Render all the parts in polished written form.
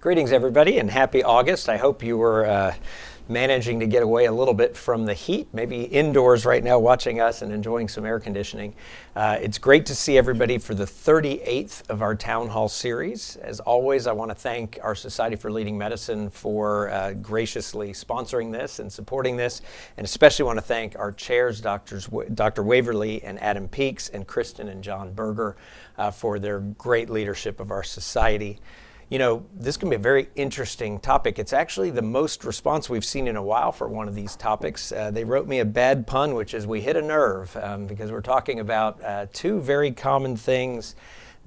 Greetings, everybody, and happy August. I hope you were managing to get away a little bit from the heat, maybe indoors right now watching us and enjoying some air conditioning. It's great to see everybody for the 38th of our Town Hall series. As always, I want to thank our Society for Leading Medicine for graciously sponsoring this and supporting this, and especially want to thank our chairs, Dr. Waverly and Adam Peaks, and Kristen and John Berger for their great leadership of our society. You know, this can be a very interesting topic. It's actually the most response we've seen in a while for one of these topics. They wrote me a bad pun, which is we hit a nerve, because we're talking about two very common things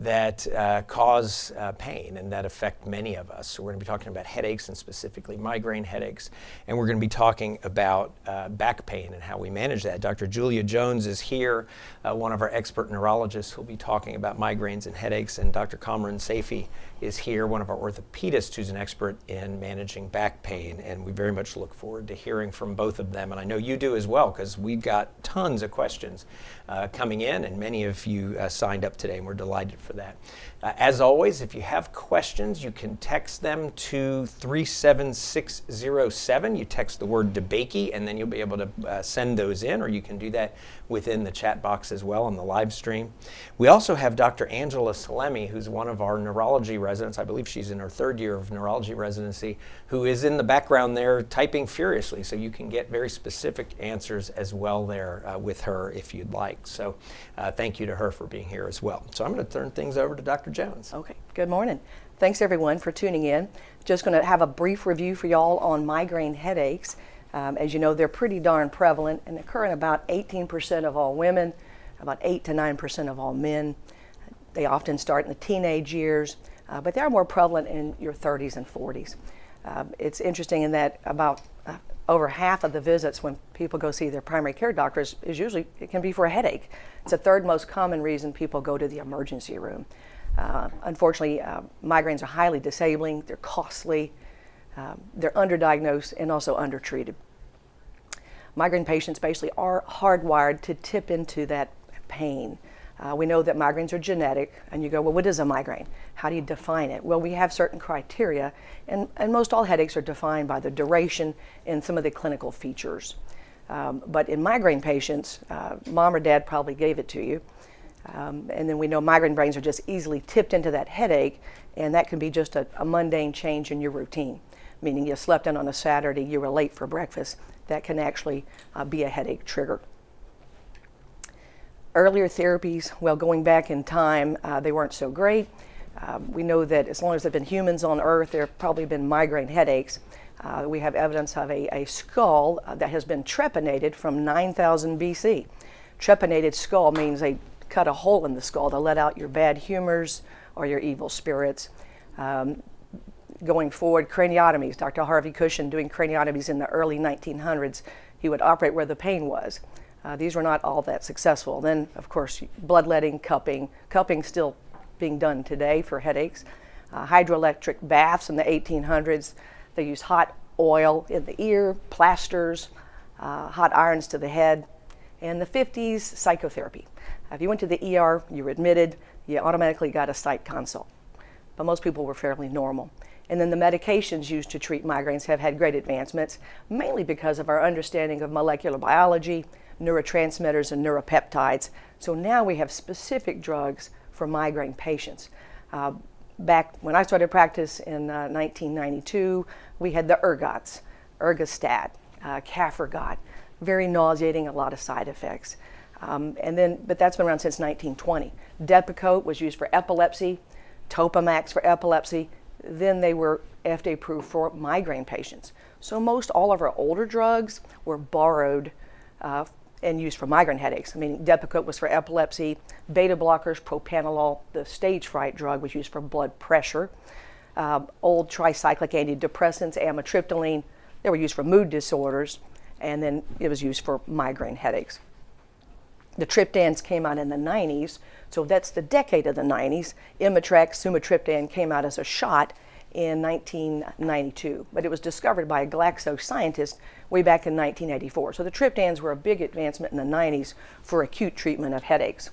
that cause pain and that affect many of us. So we're going to be talking about headaches, and specifically migraine headaches, and we're going to be talking about back pain and how we manage that. Dr. Julia Jones is here, one of our expert neurologists who'll be talking about migraines and headaches, and Dr. Kamran Saifi is here, one of our orthopedists who's an expert in managing back pain, and we very much look forward to hearing from both of them, and I know you do as well, because we've got tons of questions coming in, and many of you signed up today, and we're delighted for that. As always, if you have questions, you can text them to 37607. You text the word DeBakey, and then you'll be able to send those in, or you can do that within the chat box as well on the live stream. We also have Dr. Angela Salemi, who's one of our neurology residents. I believe she's in her third year of neurology residency, who is in the background there typing furiously, so you can get very specific answers as well there with her if you'd like. So thank you to her for being here as well. So I'm going to turn things over to Dr. Jones. Okay, good morning. Thanks everyone for tuning in. Just going to have a brief review for y'all on migraine headaches. As you know, they're pretty darn prevalent and occur in about 18% of all women, about 8 to 9% of all men. They often start in the teenage years, but they're more prevalent in your 30s and 40s. It's interesting in that about over half of the visits when people go see their primary care doctors is usually, it can be for a headache. It's the third most common reason people go to the emergency room. Unfortunately, migraines are highly disabling, they're costly, they're underdiagnosed and also undertreated. Migraine patients basically are hardwired to tip into that pain. We know that migraines are genetic, and you go, well, what is a migraine? How do you define it? Well, we have certain criteria, and most all headaches are defined by the duration and some of the clinical features. But in migraine patients, mom or dad probably gave it to you. And then we know migraine brains are just easily tipped into that headache, and that can be just a mundane change in your routine, meaning you slept in on a Saturday, you were late for breakfast. That can actually be a headache trigger. Earlier therapies, well, going back in time, they weren't so great. We know that as long as there have been humans on Earth, there have probably been migraine headaches. We have evidence of a skull that has been trepanated from 9000 BC. Trepanated skull means they cut a hole in the skull to let out your bad humors or your evil spirits. Going forward, craniotomies. Dr. Harvey Cushing doing craniotomies in the early 1900s. He would operate where the pain was. These were not all that successful. Then, of course, bloodletting, cupping. Cupping still being done today for headaches. Hydroelectric baths in the 1800s. They used hot oil in the ear, plasters, hot irons to the head. In the 50s, psychotherapy. If you went to the ER, you were admitted, you automatically got a psych consult. But most people were fairly normal. And then the medications used to treat migraines have had great advancements, mainly because of our understanding of molecular biology, neurotransmitters, and neuropeptides. So now we have specific drugs for migraine patients. Back when I started practice in 1992, we had the ergots, ergostat, Cafragot, very nauseating, a lot of side effects. But that's been around since 1920. Depakote was used for epilepsy, Topamax for epilepsy. Then they were FDA approved for migraine patients. So most all of our older drugs were borrowed and used for migraine headaches. I mean, Depakote was for epilepsy, beta blockers, propranolol, the stage fright drug was used for blood pressure. Old tricyclic antidepressants, amitriptyline, they were used for mood disorders, and then it was used for migraine headaches. The triptans came out in the 90s, so that's the decade of the 90s. Imitrex, sumatriptan came out as a shot in 1992, but it was discovered by a Glaxo scientist way back in 1984. So the triptans were a big advancement in the 90s for acute treatment of headaches.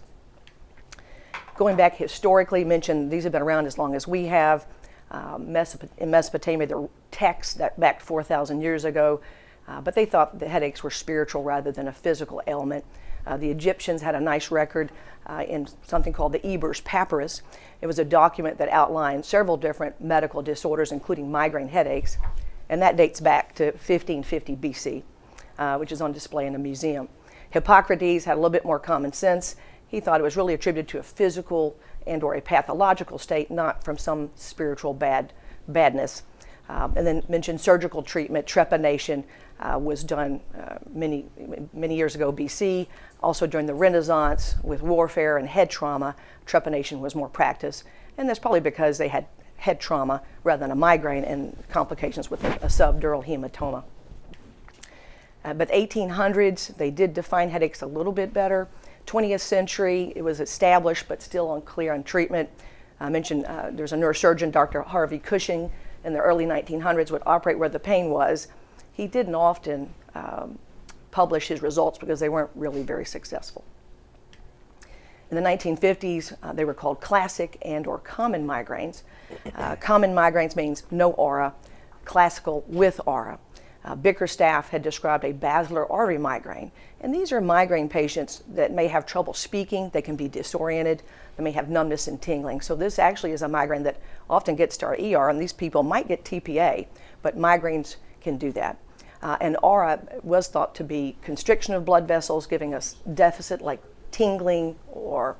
Going back historically, mentioned these have been around as long as we have. In Mesopotamia, there were texts that back 4,000 years ago, but they thought the headaches were spiritual rather than a physical ailment. The Egyptians had a nice record in something called the Ebers Papyrus. It was a document that outlined several different medical disorders, including migraine headaches, and that dates back to 1550 BC, which is on display in a museum. Hippocrates had a little bit more common sense. He thought it was really attributed to a physical and or a pathological state, not from some spiritual badness. And then mentioned surgical treatment. Trepanation was done many years ago BC. Also during the Renaissance with warfare and head trauma, trepanation was more practiced. And that's probably because they had head trauma rather than a migraine and complications with a subdural hematoma. But 1800s, they did define headaches a little bit better. 20th century, it was established but still unclear on treatment. I mentioned there's a neurosurgeon, Dr. Harvey Cushing, in the early 1900s would operate where the pain was. He didn't often publish his results because they weren't really very successful. In the 1950s, they were called classic and or common migraines. Common migraines means no aura, classical with aura. Bickerstaff had described a basilar artery migraine, and these are migraine patients that may have trouble speaking, they can be disoriented, they may have numbness and tingling. So this actually is a migraine that often gets to our ER, and these people might get TPA, but migraines can do that. And aura was thought to be constriction of blood vessels, giving us deficit like tingling or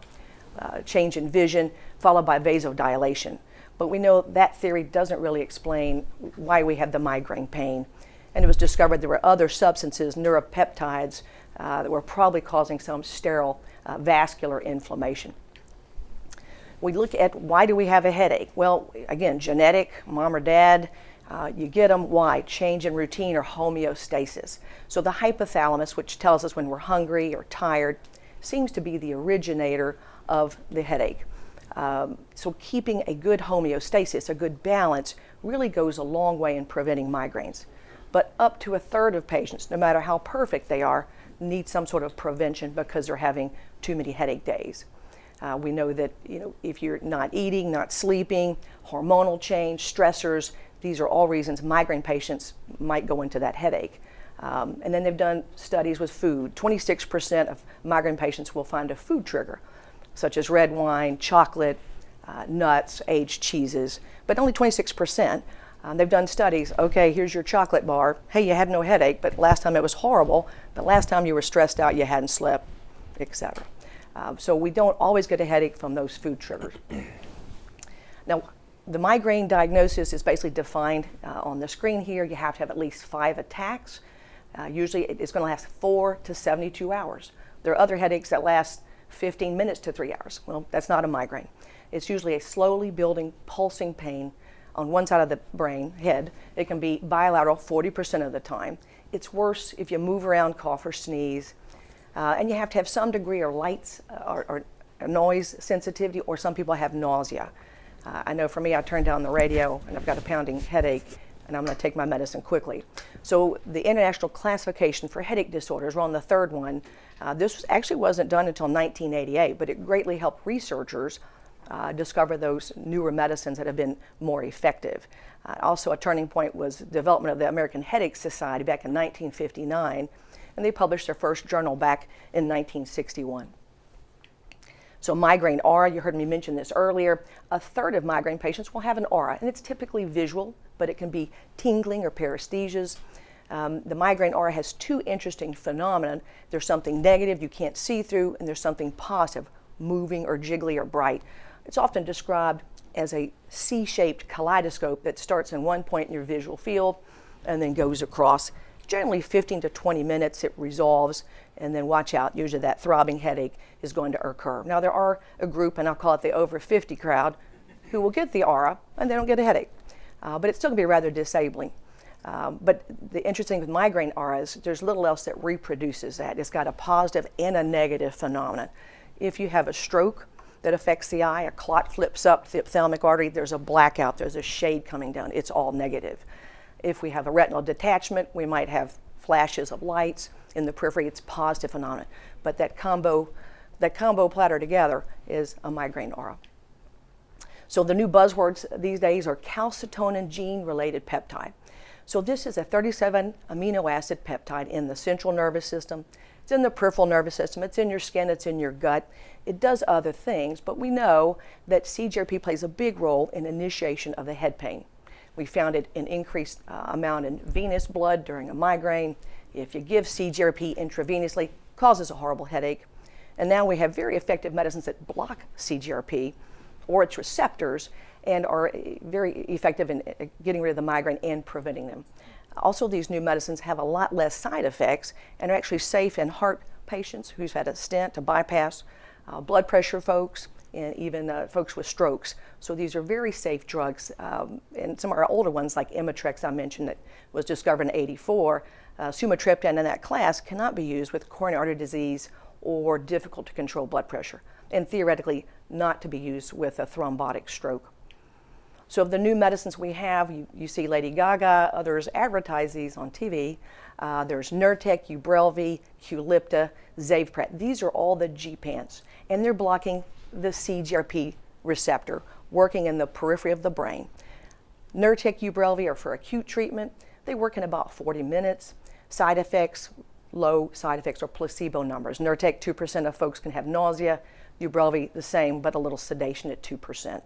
change in vision, followed by vasodilation. But we know that theory doesn't really explain why we have the migraine pain. And it was discovered there were other substances, neuropeptides, that were probably causing some sterile vascular inflammation. We look at why do we have a headache? Well, again, genetic, mom or dad, you get them. Why? Change in routine or homeostasis. So the hypothalamus, which tells us when we're hungry or tired, seems to be the originator of the headache. So keeping a good homeostasis, a good balance, really goes a long way in preventing migraines. But up to a third of patients, no matter how perfect they are, need some sort of prevention because they're having too many headache days. We know that if you're not eating, not sleeping, hormonal change, stressors, these are all reasons migraine patients might go into that headache. And then they've done studies with food. 26% of migraine patients will find a food trigger, such as red wine, chocolate, nuts, aged cheeses, but only 26%. They've done studies, okay, here's your chocolate bar. Hey, you had no headache, but last time it was horrible. But last time you were stressed out, you hadn't slept, etc. So we don't always get a headache from those food triggers. Now, the migraine diagnosis is basically defined on the screen here. You have to have at least 5 attacks. Usually it's going to last 4 to 72 hours. There are other headaches that last 15 minutes to 3 hours. Well, that's not a migraine. It's usually a slowly building, pulsing pain on one side of the brain, head. It can be bilateral 40% of the time. It's worse if you move around, cough, or sneeze. And you have to have some degree of lights or noise sensitivity, or some people have nausea. I know for me, I turn down the radio and I've got a pounding headache, and I'm going to take my medicine quickly. So the International Classification for Headache Disorders, we're on the 3rd one. This actually wasn't done until 1988, but it greatly helped researchers discover those newer medicines that have been more effective. Also a turning point was the development of the American Headache Society back in 1959, and they published their first journal back in 1961. So migraine aura, you heard me mention this earlier, a third of migraine patients will have an aura, and it's typically visual, but it can be tingling or paresthesias. The migraine aura has 2 interesting phenomena. There's something negative you can't see through, and there's something positive, moving or jiggly or bright. It's often described as a C-shaped kaleidoscope that starts in one point in your visual field and then goes across. Generally 15 to 20 minutes it resolves, and then watch out, usually that throbbing headache is going to occur. Now there are a group, and I'll call it the over 50 crowd, who will get the aura and they don't get a headache. But it's still going to be rather disabling. But the interesting thing with migraine aura is there's little else that reproduces that. It's got a positive and a negative phenomenon. If you have a stroke that affects the eye, a clot flips up the ophthalmic artery, there's a blackout, there's a shade coming down, it's all negative. If we have a retinal detachment, we might have flashes of lights in the periphery, it's positive phenomenon. But that combo platter together is a migraine aura. So the new buzzwords these days are calcitonin gene-related peptide. So this is a 37 amino acid peptide in the central nervous system. It's in the peripheral nervous system. It's in your skin. It's in your gut. It does other things, but we know that CGRP plays a big role in initiation of the head pain. We found it in increased amount in venous blood during a migraine. If you give CGRP intravenously, causes a horrible headache. And now we have very effective medicines that block CGRP or its receptors and are very effective in getting rid of the migraine and preventing them. Also, these new medicines have a lot less side effects and are actually safe in heart patients who's had a stent, a bypass, blood pressure folks, and even folks with strokes. So these are very safe drugs. And some of our older ones, like Imitrex, I mentioned, that was discovered in '84, sumatriptan in that class cannot be used with coronary artery disease or difficult to control blood pressure, and theoretically not to be used with a thrombotic stroke. So of the new medicines we have, you see Lady Gaga, others advertise these on TV. There's Nurtec, Ubrelvy, Qulipta, Zavpret. These are all the gepants, and they're blocking the CGRP receptor, working in the periphery of the brain. Nurtec, Ubrelvy are for acute treatment. They work in about 40 minutes. Side effects, low side effects or placebo numbers. Nurtec, 2% of folks can have nausea. Ubrelvy, the same, but a little sedation at 2%.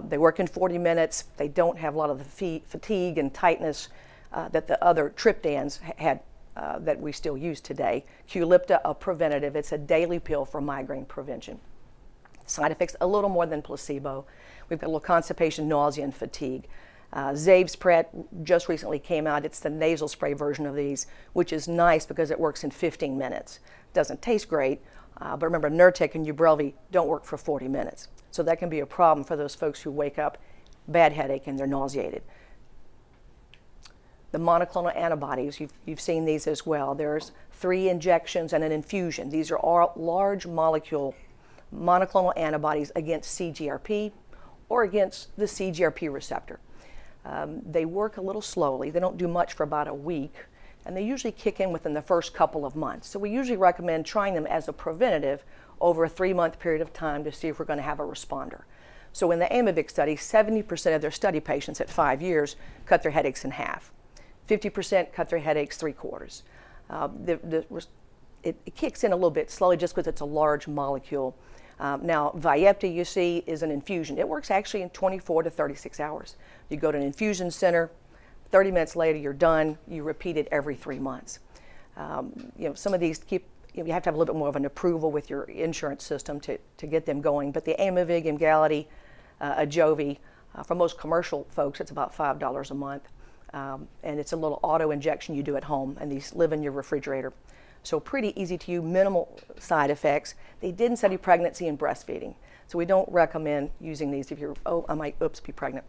They work in 40 minutes. They don't have a lot of the fatigue and tightness that the other triptans had that we still use today. Qulipta, a preventative. It's a daily pill for migraine prevention. Side effects, a little more than placebo. We've got a little constipation, nausea, and fatigue. Zavpret just recently came out. It's the nasal spray version of these, which is nice because it works in 15 minutes. Doesn't taste great, but remember, Nurtec and Ubrelvy don't work for 40 minutes. So that can be a problem for those folks who wake up, bad headache, and they're nauseated. The monoclonal antibodies, you've seen these as well. There's 3 injections and an infusion. These are all large molecule monoclonal antibodies against CGRP or against the CGRP receptor. They work a little slowly. They don't do much for about a week, and they usually kick in within the first couple of months. So we usually recommend trying them as a preventative over a 3-month period of time to see if we're going to have a responder. So in the Aimovig study, 70% of their study patients at 5 years cut their headaches in half. 50% cut their headaches 3/4. It kicks in a little bit slowly just because it's a large molecule. Now, Vyepti, you see, is an infusion. It works actually in 24 to 36 hours. You go to an infusion center, 30 minutes later, you're done. You repeat it every 3 months. Some of these you have to have a little bit more of an approval with your insurance system to get them going. But the Aimovig, Emgality, Ajovy, for most commercial folks, it's about $5 a month. And it's a little auto injection you do at home, and these live in your refrigerator. So pretty easy to use, minimal side effects. They didn't study pregnancy and breastfeeding. So we don't recommend using these if you're, I might, be pregnant.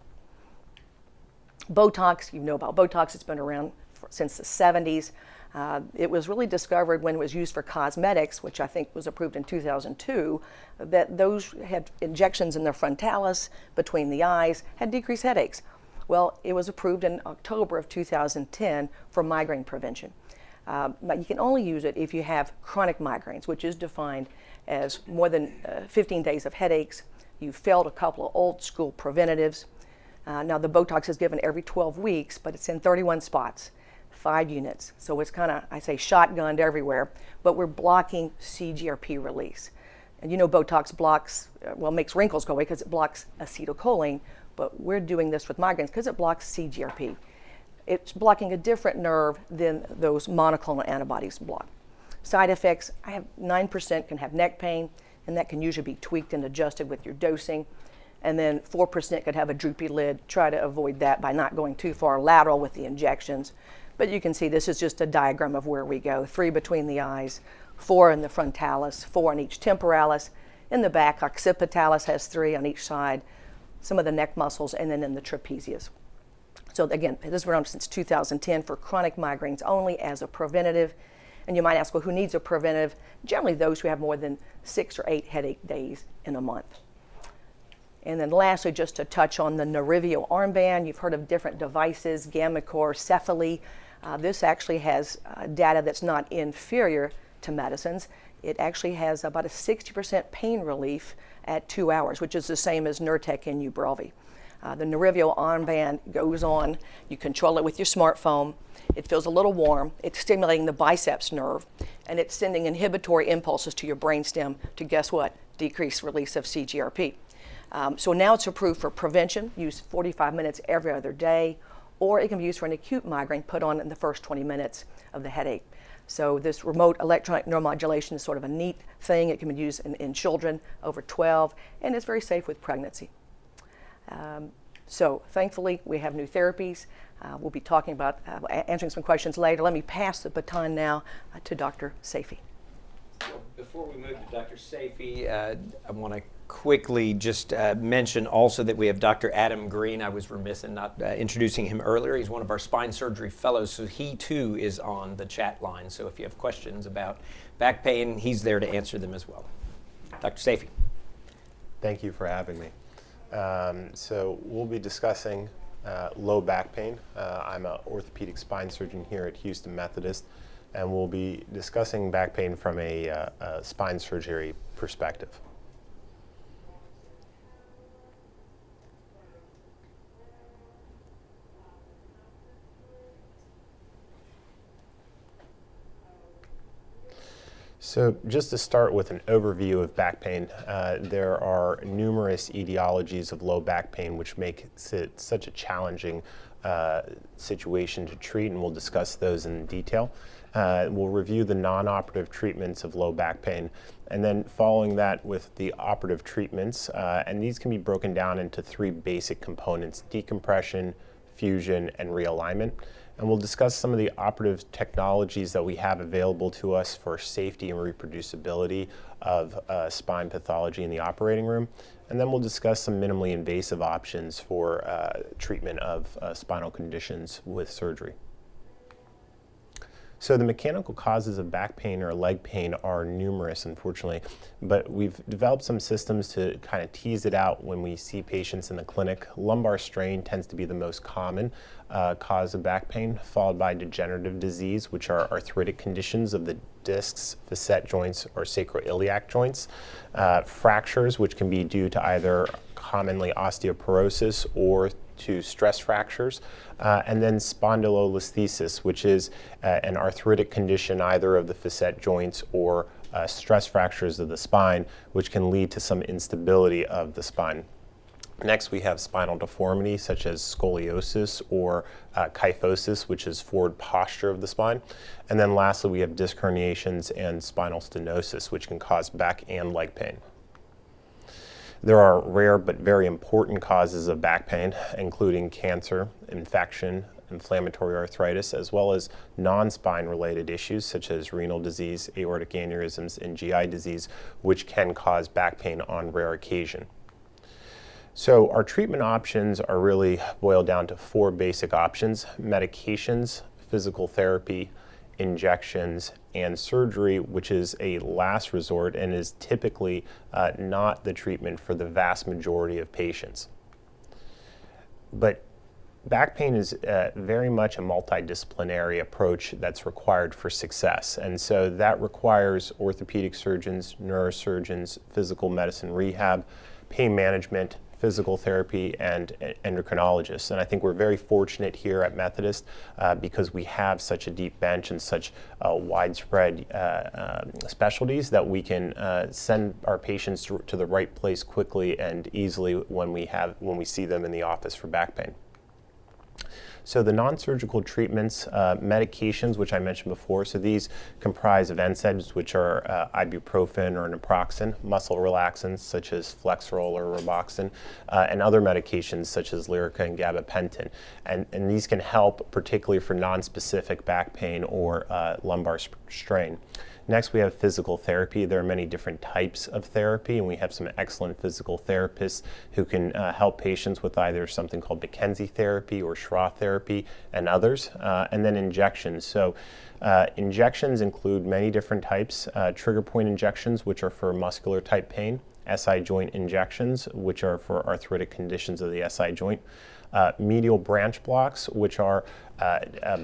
Botox, you know about Botox. It's been around since the 70s. It was really discovered when it was used for cosmetics, which I think was approved in 2002, that those had injections in the frontalis between the eyes, had decreased headaches. Well, it was approved in October of 2010 for migraine prevention. But you can only use it if you have chronic migraines, which is defined as more than 15 days of headaches. You've failed a couple of old school preventatives. Now the Botox is given every 12 weeks, but it's in 31 spots, 5 units. So it's kind of, I say, shotgunned everywhere, but we're blocking CGRP release. And you know Botox blocks, makes wrinkles go away because it blocks acetylcholine, but we're doing this with migraines because it blocks CGRP. It's blocking a different nerve than those monoclonal antibodies block. Side effects, 9% can have neck pain, and that can usually be tweaked and adjusted with your dosing. And then 4% could have a droopy lid. Try to avoid that by not going too far lateral with the injections. But you can see this is just a diagram of where we go. 3 between the eyes, 4 in the frontalis, 4 in each temporalis. In the back, occipitalis has 3 on each side, some of the neck muscles, and then in the trapezius. So again, this has been around since 2010 for chronic migraines only as a preventative. And you might ask, well, who needs a preventative? Generally those who have more than 6 or 8 headache days in a month. And then lastly, just to touch on the Nerivio armband, you've heard of different devices, Gammacore, Cephaly. This actually has data that's not inferior to medicines. it actually has about a 60% pain relief at 2 hours, which is the same as Nurtec and Ubrelvy. The Nerivio armband goes on. You control it with your smartphone. It feels a little warm. It's stimulating the biceps nerve, and it's sending inhibitory impulses to your brainstem to, guess what, decrease release of CGRP. So now it's approved for prevention, used 45 minutes every other day, or it can be used for an acute migraine, put on in the first 20 minutes of the headache. So this remote electronic neuromodulation is sort of a neat thing. It can be used in children over 12, and it's very safe with pregnancy. So thankfully, we have new therapies. We'll be talking about answering some questions later. Let me pass the baton now to Dr. Saifi. Before we move to Dr. Saifi, I want to quickly just mention also that we have Dr. Adam Green. I was remiss in not introducing him earlier. He's one of our spine surgery fellows, so he too is on the chat line. So if you have questions about back pain, he's there to answer them as well. Dr. Saifi. Thank you for having me. So we'll be discussing low back pain. I'm an orthopedic spine surgeon here at Houston Methodist, and we'll be discussing back pain from a spine surgery perspective. So just to start with an overview of back pain, there are numerous etiologies of low back pain which make it such a challenging situation to treat, and we'll discuss those in detail. We'll review the non-operative treatments of low back pain, and then following that with the operative treatments, and these can be broken down into 3 basic components: decompression, fusion, and realignment. And we'll discuss some of the operative technologies that we have available to us for safety and reproducibility of spine pathology in the operating room. And then we'll discuss some minimally invasive options for treatment of spinal conditions with surgery. So the mechanical causes of back pain or leg pain are numerous, unfortunately, but we've developed some systems to kind of tease it out when we see patients in the clinic. Lumbar strain tends to be the most common cause of back pain, followed by degenerative disease, which are arthritic conditions of the discs, facet joints, or sacroiliac joints. Fractures, which can be due to either commonly osteoporosis or to stress fractures, and then spondylolisthesis, which is an arthritic condition either of the facet joints or stress fractures of the spine, which can lead to some instability of the spine. Next, we have spinal deformity, such as scoliosis or kyphosis, which is forward posture of the spine. And then lastly, we have disc herniations and spinal stenosis, which can cause back and leg pain. There are rare but very important causes of back pain, including cancer, infection, inflammatory arthritis, as well as non-spine related issues such as renal disease, aortic aneurysms, and GI disease, which can cause back pain on rare occasion. So our treatment options are really boiled down to 4 basic options: medications, physical therapy, injections, and surgery, which is a last resort and is typically not the treatment for the vast majority of patients. But back pain is very much a multidisciplinary approach that's required for success. And so that requires orthopedic surgeons, neurosurgeons, physical medicine rehab, pain management, physical therapy, and endocrinologists. And I think we're very fortunate here at Methodist because we have such a deep bench and such widespread specialties that we can send our patients to the right place quickly and easily when we see them in the office for back pain. So the non-surgical treatments, medications, which I mentioned before, so these comprise of NSAIDs, which are ibuprofen or naproxen, muscle relaxants such as Flexeril or Roboxin, and other medications such as Lyrica and gabapentin. And these can help particularly for non-specific back pain or lumbar strain. Next, we have physical therapy. There are many different types of therapy, and we have some excellent physical therapists who can help patients with either something called McKenzie therapy or Schroth therapy and others. And then injections. So injections include many different types. Trigger point injections, which are for muscular type pain. SI joint injections, which are for arthritic conditions of the SI joint. medial branch blocks, which are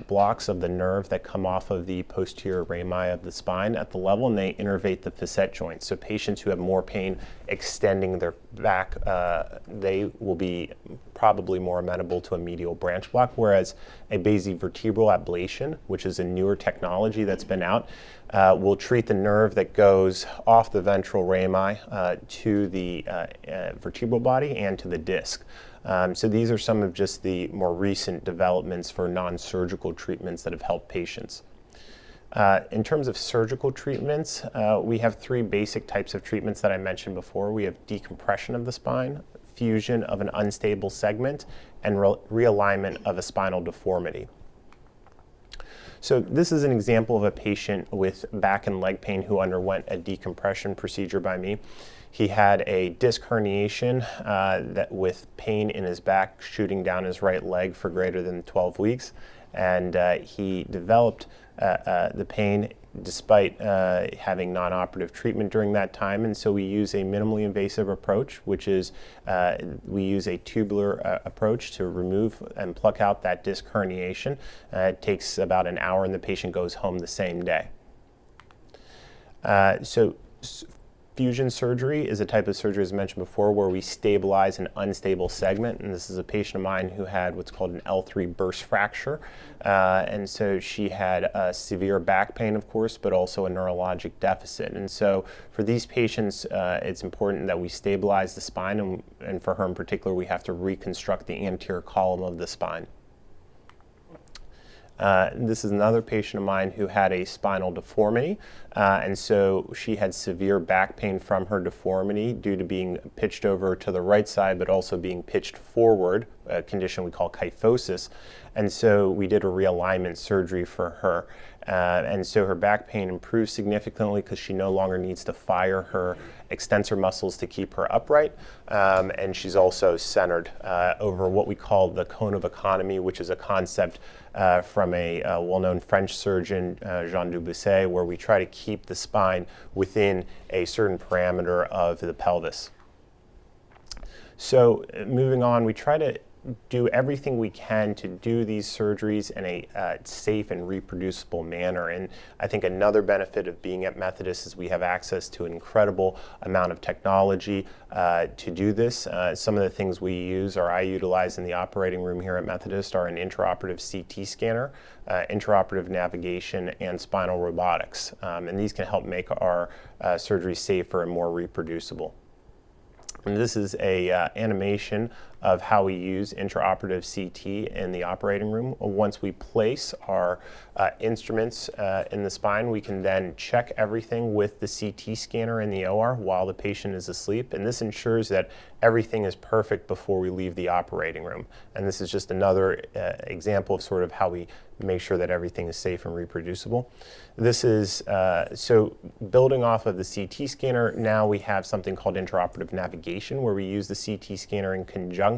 blocks of the nerve that come off of the posterior rami of the spine at the level, and they innervate the facet joints. So patients who have more pain extending their back, they will be probably more amenable to a medial branch block, whereas a basivertebral ablation, which is a newer technology that's been out, will treat the nerve that goes off the ventral rami to the vertebral body and to the disc. So these are some of just the more recent developments for non-surgical treatments that have helped patients. In terms of surgical treatments, we have three basic types of treatments that I mentioned before. We have decompression of the spine, fusion of an unstable segment, and realignment of a spinal deformity. So this is an example of a patient with back and leg pain who underwent a decompression procedure by me. He had a disc herniation with pain in his back shooting down his right leg for greater than 12 weeks. And he developed the pain despite having non-operative treatment during that time. And so we use a minimally invasive approach, which is we use a tubular approach to remove and pluck out that disc herniation. It takes about an hour and the patient goes home the same day. Fusion surgery is a type of surgery, as mentioned before, where we stabilize an unstable segment. And this is a patient of mine who had what's called an L3 burst fracture. And so she had severe back pain, of course, but also a neurologic deficit. And so for these patients, it's important that we stabilize the spine. And for her in particular, we have to reconstruct the anterior column of the spine. This is another patient of mine who had a spinal deformity, and so she had severe back pain from her deformity due to being pitched over to the right side, but also being pitched forward, a condition we call kyphosis. And so we did a realignment surgery for her. And so her back pain improved significantly because she no longer needs to fire her extensor muscles to keep her upright. And she's also centered over what we call the cone of economy, which is a concept from a well-known French surgeon, Jean Dubuisset, where we try to keep the spine within a certain parameter of the pelvis. So moving on, we try to do everything we can to do these surgeries in a safe and reproducible manner. And I think another benefit of being at Methodist is we have access to an incredible amount of technology to do this. Some of the things we use, or I utilize in the operating room here at Methodist, are an intraoperative CT scanner, intraoperative navigation, and spinal robotics. And these can help make our surgery safer and more reproducible. And this is a animation of how we use intraoperative CT in the operating room. Once we place our instruments in the spine, we can then check everything with the CT scanner in the OR while the patient is asleep. And this ensures that everything is perfect before we leave the operating room. And this is just another example of sort of how we make sure that everything is safe and reproducible. This is, so building off of the CT scanner, now we have something called intraoperative navigation, where we use the CT scanner in conjunction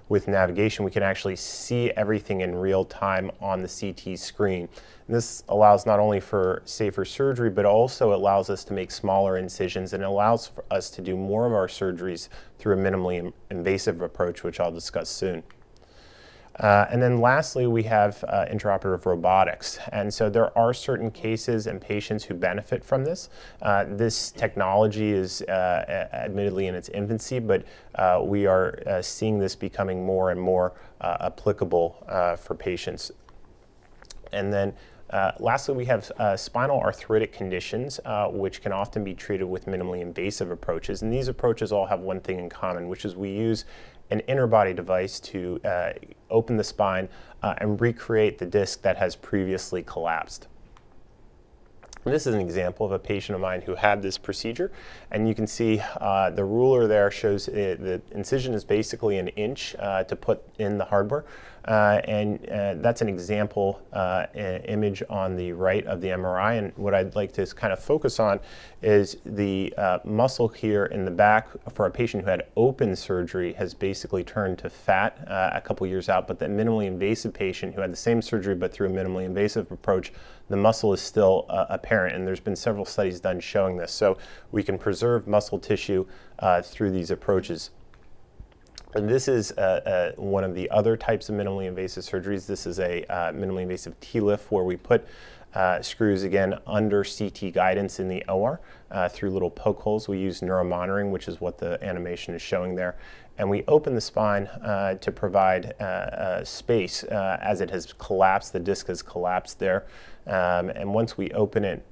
with navigation. We can actually see everything in real time on the CT screen. And this allows not only for safer surgery, but also allows us to make smaller incisions, and allows for us to do more of our surgeries through a minimally invasive approach, which I'll discuss soon. And then lastly, we have intraoperative robotics. And so there are certain cases and patients who benefit from this. This technology is admittedly in its infancy, but we are seeing this becoming more and more applicable for patients. And then lastly, we have spinal arthritic conditions, which can often be treated with minimally invasive approaches. And these approaches all have one thing in common, which is we use an interbody device to open the spine and recreate the disc that has previously collapsed. This is an example of a patient of mine who had this procedure, and you can see the ruler there shows the incision is basically an inch to put in the hardware, and that's an example image on the right of the MRI. And what I'd like to kind of focus on is the muscle here in the back for a patient who had open surgery has basically turned to fat a couple years out, but the minimally invasive patient who had the same surgery but through a minimally invasive approach, the muscle is still apparent, and there's been several studies done showing this. So we can preserve muscle tissue through these approaches. And this is one of the other types of minimally invasive surgeries. This is a minimally invasive TLIF where we put screws again under CT guidance in the OR through little poke holes. We use neuromonitoring, which is what the animation is showing there. And we open the spine to provide space as it has collapsed. The disc has collapsed there. And once we open it,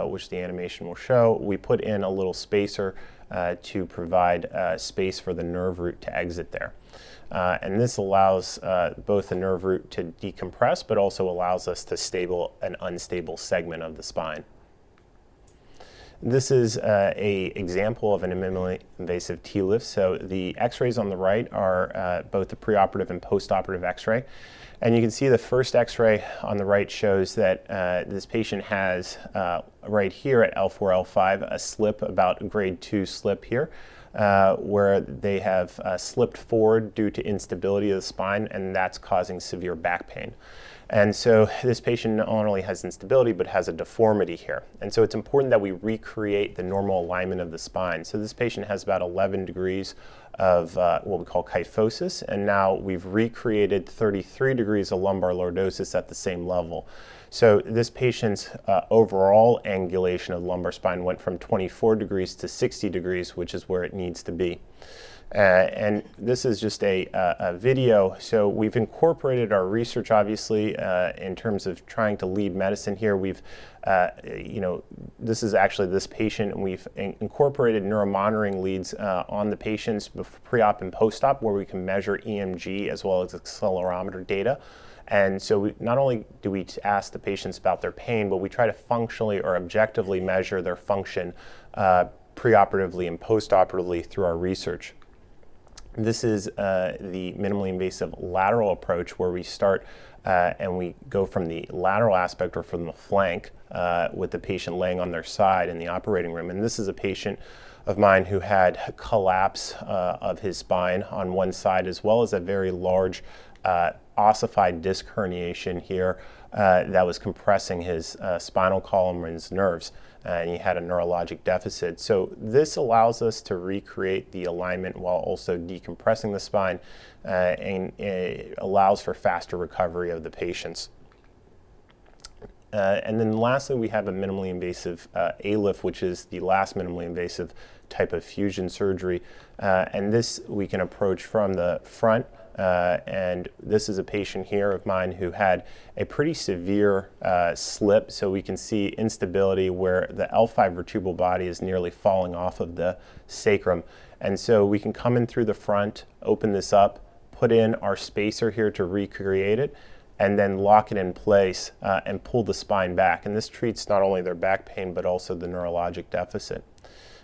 which the animation will show, we put in a little spacer to provide space for the nerve root to exit there. And this allows both the nerve root to decompress, but also allows us to stable an unstable segment of the spine. This is an example of an minimally invasive TLIF. So the x-rays on the right are both the preoperative and postoperative x-ray. And you can see the first x-ray on the right shows that this patient has right here at L4, L5 a slip, about a grade 2 slip here, where they have slipped forward due to instability of the spine, and that's causing severe back pain. And so this patient not only has instability, but has a deformity here. And so it's important that we recreate the normal alignment of the spine. So this patient has about 11 degrees of what we call kyphosis, and now we've recreated 33 degrees of lumbar lordosis at the same level. So this patient's overall angulation of the lumbar spine went from 24 degrees to 60 degrees, which is where it needs to be. And this is just a video. So we've incorporated our research, obviously, in terms of trying to lead medicine here. We've, this is actually this patient, and we've incorporated neuromonitoring leads on the patients pre-op and post-op, where we can measure EMG as well as accelerometer data. And so not only do we ask the patients about their pain, but we try to functionally or objectively measure their function preoperatively and postoperatively through our research. This is the minimally invasive lateral approach, where we start and we go from the lateral aspect or from the flank with the patient laying on their side in the operating room. And this is a patient of mine who had collapse of his spine on one side, as well as a very large ossified disc herniation here that was compressing his spinal column and his nerves. And he had a neurologic deficit. So this allows us to recreate the alignment while also decompressing the spine, and it allows for faster recovery of the patients. And then lastly, we have a minimally invasive ALIF, which is the last minimally invasive type of fusion surgery. And this we can approach from the front. And this is a patient here of mine who had a pretty severe slip. So we can see instability where the L5 vertebral body is nearly falling off of the sacrum. And so we can come in through the front, open this up, put in our spacer here to recreate it, and then lock it in place and pull the spine back. And this treats not only their back pain, but also the neurologic deficit.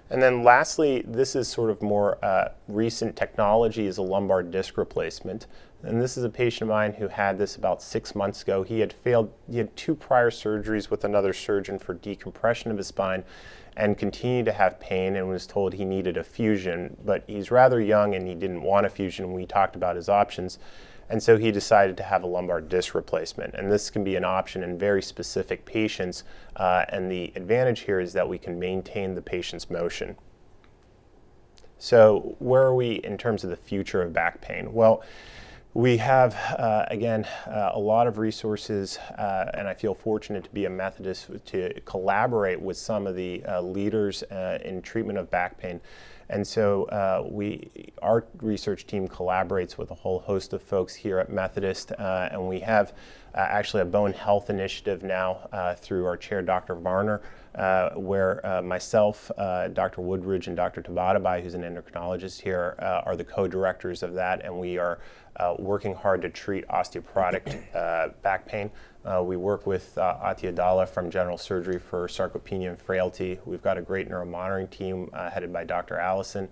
And then lastly, this is sort of more recent technology, is a lumbar disc replacement. And this is a patient of mine who had this about 6 months ago. He had 2 prior surgeries with another surgeon for decompression of his spine and continued to have pain and was told he needed a fusion. But he's rather young and he didn't want a fusion. We talked about his options. And so he decided to have a lumbar disc replacement. And this can be an option in very specific patients. And the advantage here is that we can maintain the patient's motion. So where are we in terms of the future of back pain? Well, we have, again, a lot of resources, and I feel fortunate to be a Methodist to collaborate with some of the leaders in treatment of back pain. And so our research team collaborates with a whole host of folks here at Methodist, and we have actually a bone health initiative now through our chair, Dr. Varner, where myself, Dr. Woodridge, and Dr. Tabatabai, who's an endocrinologist here, are the co-directors of that, and we are working hard to treat osteoporotic back pain. We work with Atia Dalla from General Surgery for sarcopenia and frailty. We've got a great neuromonitoring team headed by Dr. Allison.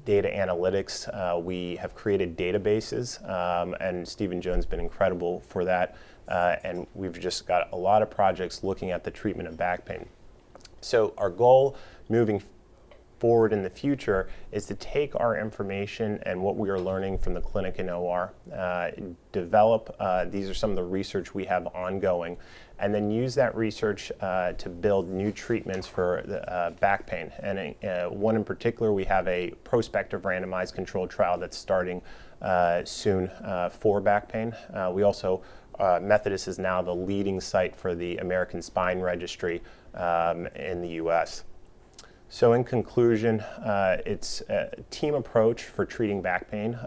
Data analytics, we have created databases, and Stephen Jones has been incredible for that. And we've just got a lot of projects looking at the treatment of back pain. So our goal moving forward in the future is to take our information and what we are learning from the clinic and OR, develop, these are some of the research we have ongoing, and then use that research to build new treatments for back pain. And one in particular, we have a prospective randomized controlled trial that's starting soon for back pain. We also, Methodist is now the leading site for the American Spine Registry in the US. So in conclusion, it's a team approach for treating back pain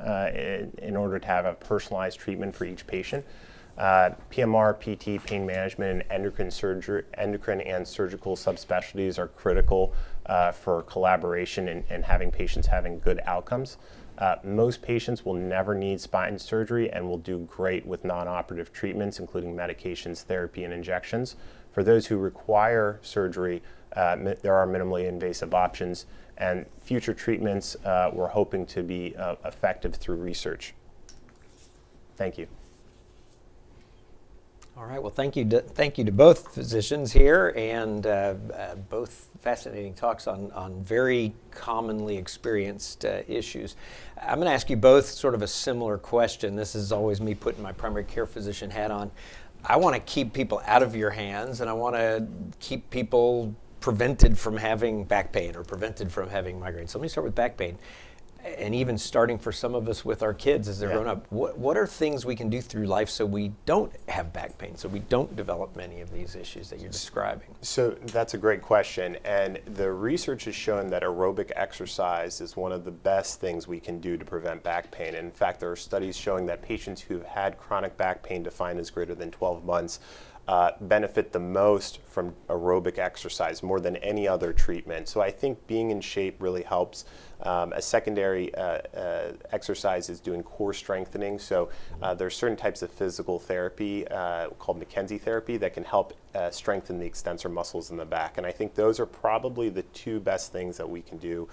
in order to have a personalized treatment for each patient. PMR, PT, pain management, and endocrine and surgical subspecialties are critical for collaboration and having patients having good outcomes. Most patients will never need spine surgery and will do great with non-operative treatments, including medications, therapy, and injections. For those who require surgery, there are minimally invasive options, and future treatments we're hoping to be effective through research. Thank you. All right. Well, thank you to both physicians here, and both fascinating talks on very commonly experienced issues. I'm going to ask you both sort of a similar question. This is always me putting my primary care physician hat on. I want to keep people out of your hands, and I want to keep people prevented from having back pain or prevented from having migraines. So let me start with back pain. And even starting for some of us with our kids as they're grown up, what are things we can do through life so we don't have back pain, so we don't develop many of these issues that you're describing? So that's a great question, and the research has shown that aerobic exercise is one of the best things we can do to prevent back pain. And in fact, there are studies showing that patients who've had chronic back pain defined as greater than 12 months benefit the most from aerobic exercise more than any other treatment. So I think being in shape really helps. A secondary exercise is doing core strengthening. So there's certain types of physical therapy called McKenzie therapy that can help strengthen the extensor muscles in the back. And I think those are probably the two best things that we can do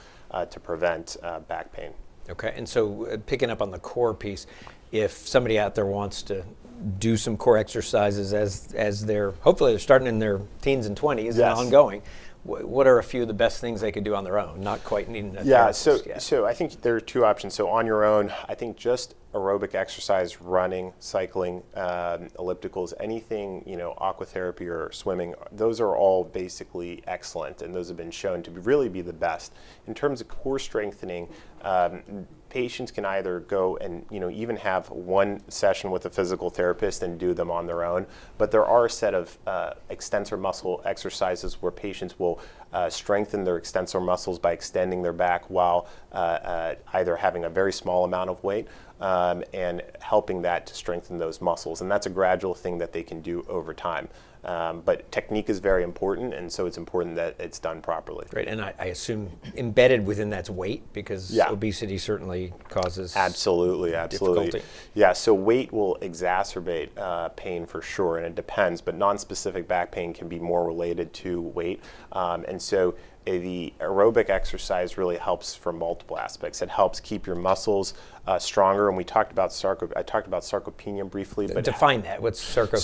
to prevent back pain. Okay, and so picking up on the core piece, if somebody out there wants to do some core exercises as hopefully they're starting in their teens and 20s and ongoing, what are a few of the best things they could do on their own, not quite needing a therapist yet? So I think there are two options. So on your own, I think just aerobic exercise, running, cycling, ellipticals, anything, aquatherapy or swimming, those are all basically excellent, and those have been shown to really be the best. In terms of core strengthening, patients can either go and even have one session with a physical therapist and do them on their own, but there are a set of extensor muscle exercises where patients will strengthen their extensor muscles by extending their back while either having a very small amount of weight and helping that to strengthen those muscles. And that's a gradual thing that they can do over time. But technique is very important, and so it's important that it's done properly. Great, and I assume embedded within that's weight, because obesity certainly causes Absolutely. difficulty. Yeah, so weight will exacerbate pain for sure, and it depends, but non-specific back pain can be more related to weight. And so the aerobic exercise really helps for multiple aspects. It helps keep your muscles stronger, and I talked about sarcopenia briefly. But define that. What's sarcopenia?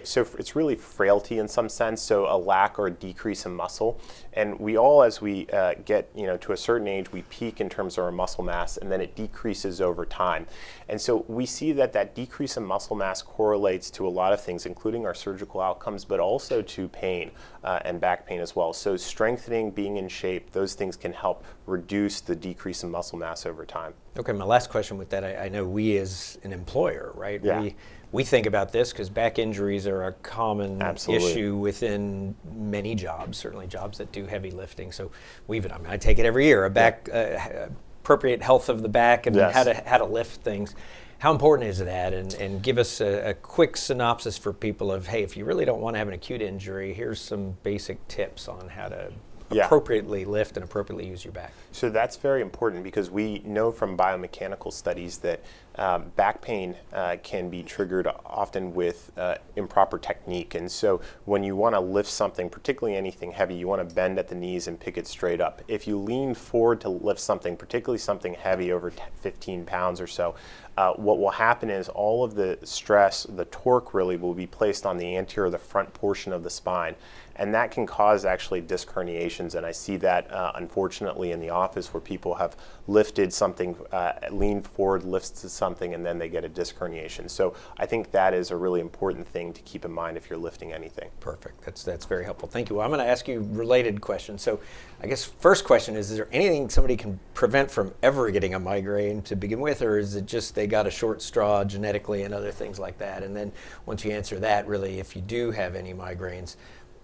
So it's really frailty in some sense. So a lack or a decrease in muscle, and we all, as we get to a certain age, we peak in terms of our muscle mass, and then it decreases over time. And so we see that decrease in muscle mass correlates to a lot of things, including our surgical outcomes, but also to pain and back pain as well. So strengthening, being in shape, those things can help reduce the decrease in muscle mass over time. Okay, my last question with that, I know we as an employer, right? Yeah. We think about this because back injuries are a common Absolutely. issue within many jobs, certainly jobs that do heavy lifting. So I take it every year, appropriate health of the back and how to lift things. How important is that? And give us a quick synopsis for people of, hey, if you really don't want to have an acute injury, here's some basic tips on how to appropriately lift and appropriately use your back. So that's very important, because we know from biomechanical studies that back pain can be triggered often with improper technique. And so when you want to lift something, particularly anything heavy, you want to bend at the knees and pick it straight up. If you lean forward to lift something, particularly something heavy over 15 pounds or so, what will happen is all of the stress, the torque really will be placed on the anterior, the front portion of the spine. And that can cause actually disc herniations. And I see that unfortunately in the office where people have lifted something, leaned forward, lifts something, and then they get a disc herniation. So I think that is a really important thing to keep in mind if you're lifting anything. Perfect. That's very helpful. Thank you. Well, I'm going to ask you related questions. So I guess first question is there anything somebody can prevent from ever getting a migraine to begin with, or is it just they got a short straw genetically and other things like that? And then once you answer that, really, if you do have any migraines,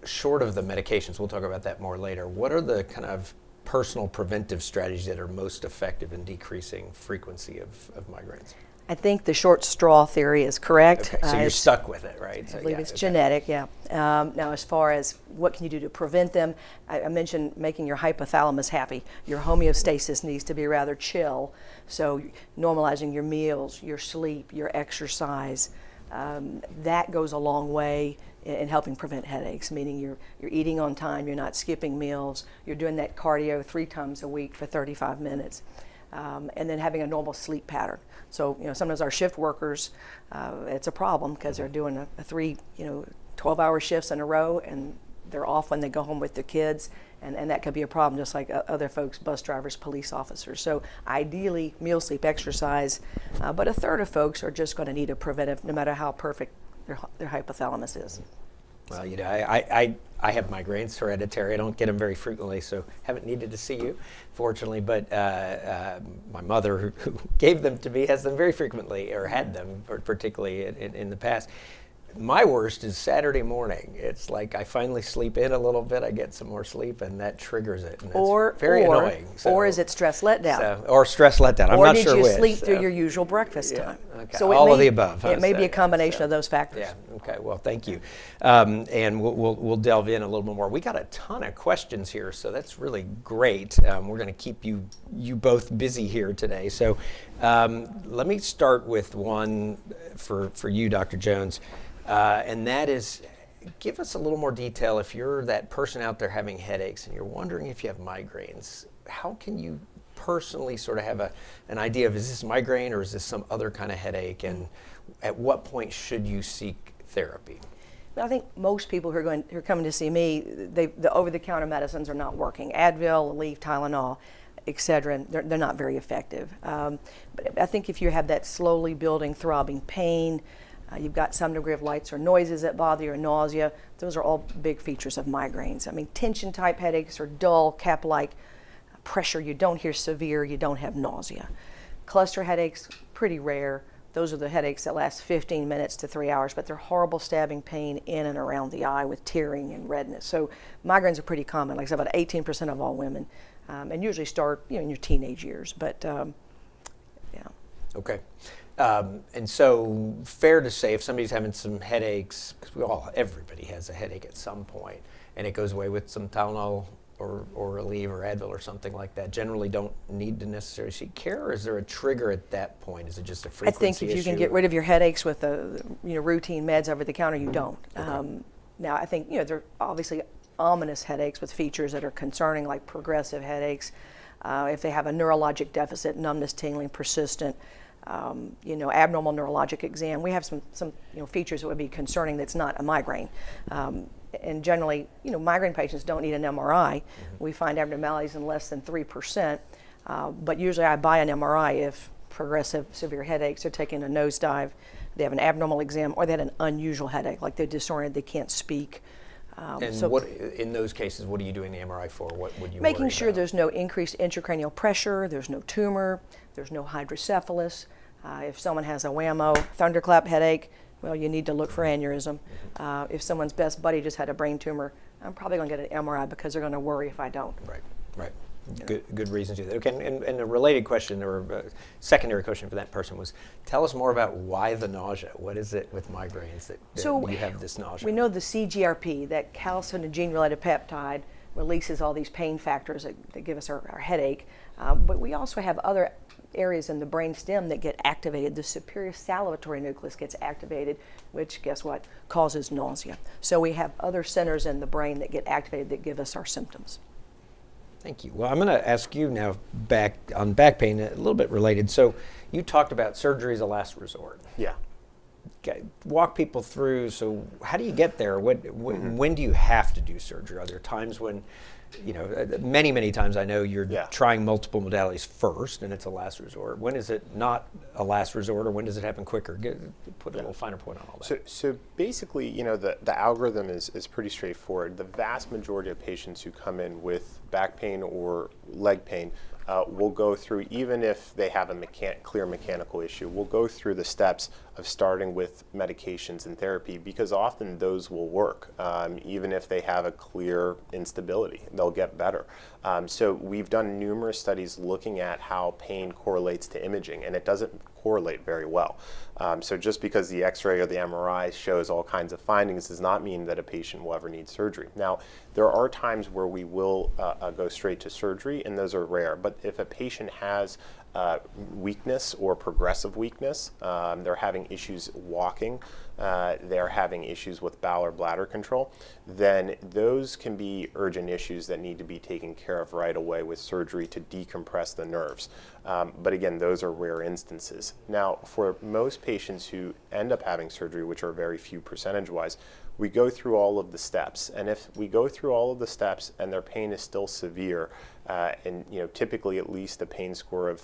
short of the medications, we'll talk about that more later, what are the kind of personal preventive strategies that are most effective in decreasing frequency of migraines? I think the short straw theory is correct. Okay, so you're stuck with it, right? I believe it's genetic, yeah. Now, as far as what can you do to prevent them, I mentioned making your hypothalamus happy. Your homeostasis needs to be rather chill. So normalizing your meals, your sleep, your exercise, that goes a long way in helping prevent headaches, meaning you're eating on time, you're not skipping meals, you're doing that cardio 3 times a week for 35 minutes, and then having a normal sleep pattern. So, sometimes our shift workers, it's a problem because they're doing a 3, 12-hour shifts in a row, and they're off when they go home with their kids, and that could be a problem, just like other folks, bus drivers, police officers. So ideally, meal, sleep, exercise, but a third of folks are just going to need a preventive, no matter how perfect their hypothalamus is. Well, I have migraines, hereditary. I don't get them very frequently, so haven't needed to see you, fortunately. But my mother, who gave them to me, has them very frequently, or had them, particularly in the past. My worst is Saturday morning. It's like I finally sleep in a little bit, I get some more sleep, and that triggers it. And it's very annoying. Or is it stress letdown? Or stress letdown. I'm not sure which. Or did you sleep through your usual breakfast time? Okay. So all of the above. It may be a combination of those factors. Yeah. Okay. Well, thank you. And we'll delve in a little bit more. We got a ton of questions here, so that's really great. We're going to keep you both busy here today. So let me start with one for you, Dr. Jones. And that is, give us a little more detail. If you're that person out there having headaches and you're wondering if you have migraines, how can you personally sort of have an idea of, is this migraine or is this some other kind of headache, and at what point should you seek therapy? I think most people who are coming to see me, the over-the-counter medicines are not working. Advil, Aleve, Tylenol, etc. They're not very effective. But I think if you have that slowly building throbbing pain, you've got some degree of lights or noises that bother you, or nausea, those are all big features of migraines. I mean, tension type headaches are dull, cap-like pressure. You don't hear severe, you don't have nausea. Cluster headaches, pretty rare. Those are the headaches that last 15 minutes to 3 hours, but they're horrible stabbing pain in and around the eye with tearing and redness. So migraines are pretty common, like I said, about 18% of all women, and usually start in your teenage years, but yeah. Okay. And so, fair to say, if somebody's having some headaches, because everybody has a headache at some point, and it goes away with some Tylenol or Aleve or Advil or something like that, generally don't need to necessarily seek care, or is there a trigger at that point? Is it just a frequency issue? I think if you can get rid of your headaches with routine meds over the counter, you don't. Okay. Now, I think there are obviously ominous headaches with features that are concerning, like progressive headaches. If they have a neurologic deficit, numbness, tingling, persistent, abnormal neurologic exam. We have some features that would be concerning that's not a migraine. And generally, migraine patients don't need an MRI. Mm-hmm. We find abnormalities in less than 3%, but usually I buy an MRI if progressive severe headaches are taking a nosedive, they have an abnormal exam, or they had an unusual headache, like they're disoriented, they can't speak. So what, in those cases, what are you doing the MRI for? What would you making worry sure about? There's no increased intracranial pressure, there's no tumor, there's no hydrocephalus. If someone has a whammo, thunderclap headache, well, you need to look for aneurysm. Mm-hmm. If someone's best buddy just had a brain tumor, I'm probably going to get an MRI because they're going to worry if I don't. Right. Good reason to do that. Okay, and a related question, or a secondary question for that person was, tell us more about why the nausea. What is it with migraines that you have this nausea? We know the CGRP, that calcinogene-related peptide, releases all these pain factors that give us our headache. But we also have other areas in the brain stem that get activated. The superior salivatory nucleus gets activated, which, guess what, causes nausea. So we have other centers in the brain that get activated that give us our symptoms. Thank you. Well, I'm going to ask you now back on back pain, a little bit related. So you talked about surgery as a last resort. Yeah. Okay. Walk people through. So how do you get there? When do you have to do surgery? Are there times when, many times I know you're trying multiple modalities first and it's a last resort. When is it not a last resort, or when does it happen quicker? Put a little finer point on all that. So basically, the algorithm is pretty straightforward. The vast majority of patients who come in with back pain or leg pain will go through, even if they have a clear mechanical issue, we'll go through the steps of starting with medications and therapy, because often those will work. Even if they have a clear instability, they'll get better. So we've done numerous studies looking at how pain correlates to imaging, and it doesn't correlate very well. So just because the X-ray or the MRI shows all kinds of findings does not mean that a patient will ever need surgery. Now, there are times where we will go straight to surgery, and those are rare. But if a patient has weakness or progressive weakness, they're having issues walking, they're having issues with bowel or bladder control, then those can be urgent issues that need to be taken care of right away with surgery to decompress the nerves. But again, those are rare instances. Now, for most patients who end up having surgery, which are very few percentage-wise, we go through all of the steps. And if we go through all of the steps and their pain is still severe, and typically at least a pain score of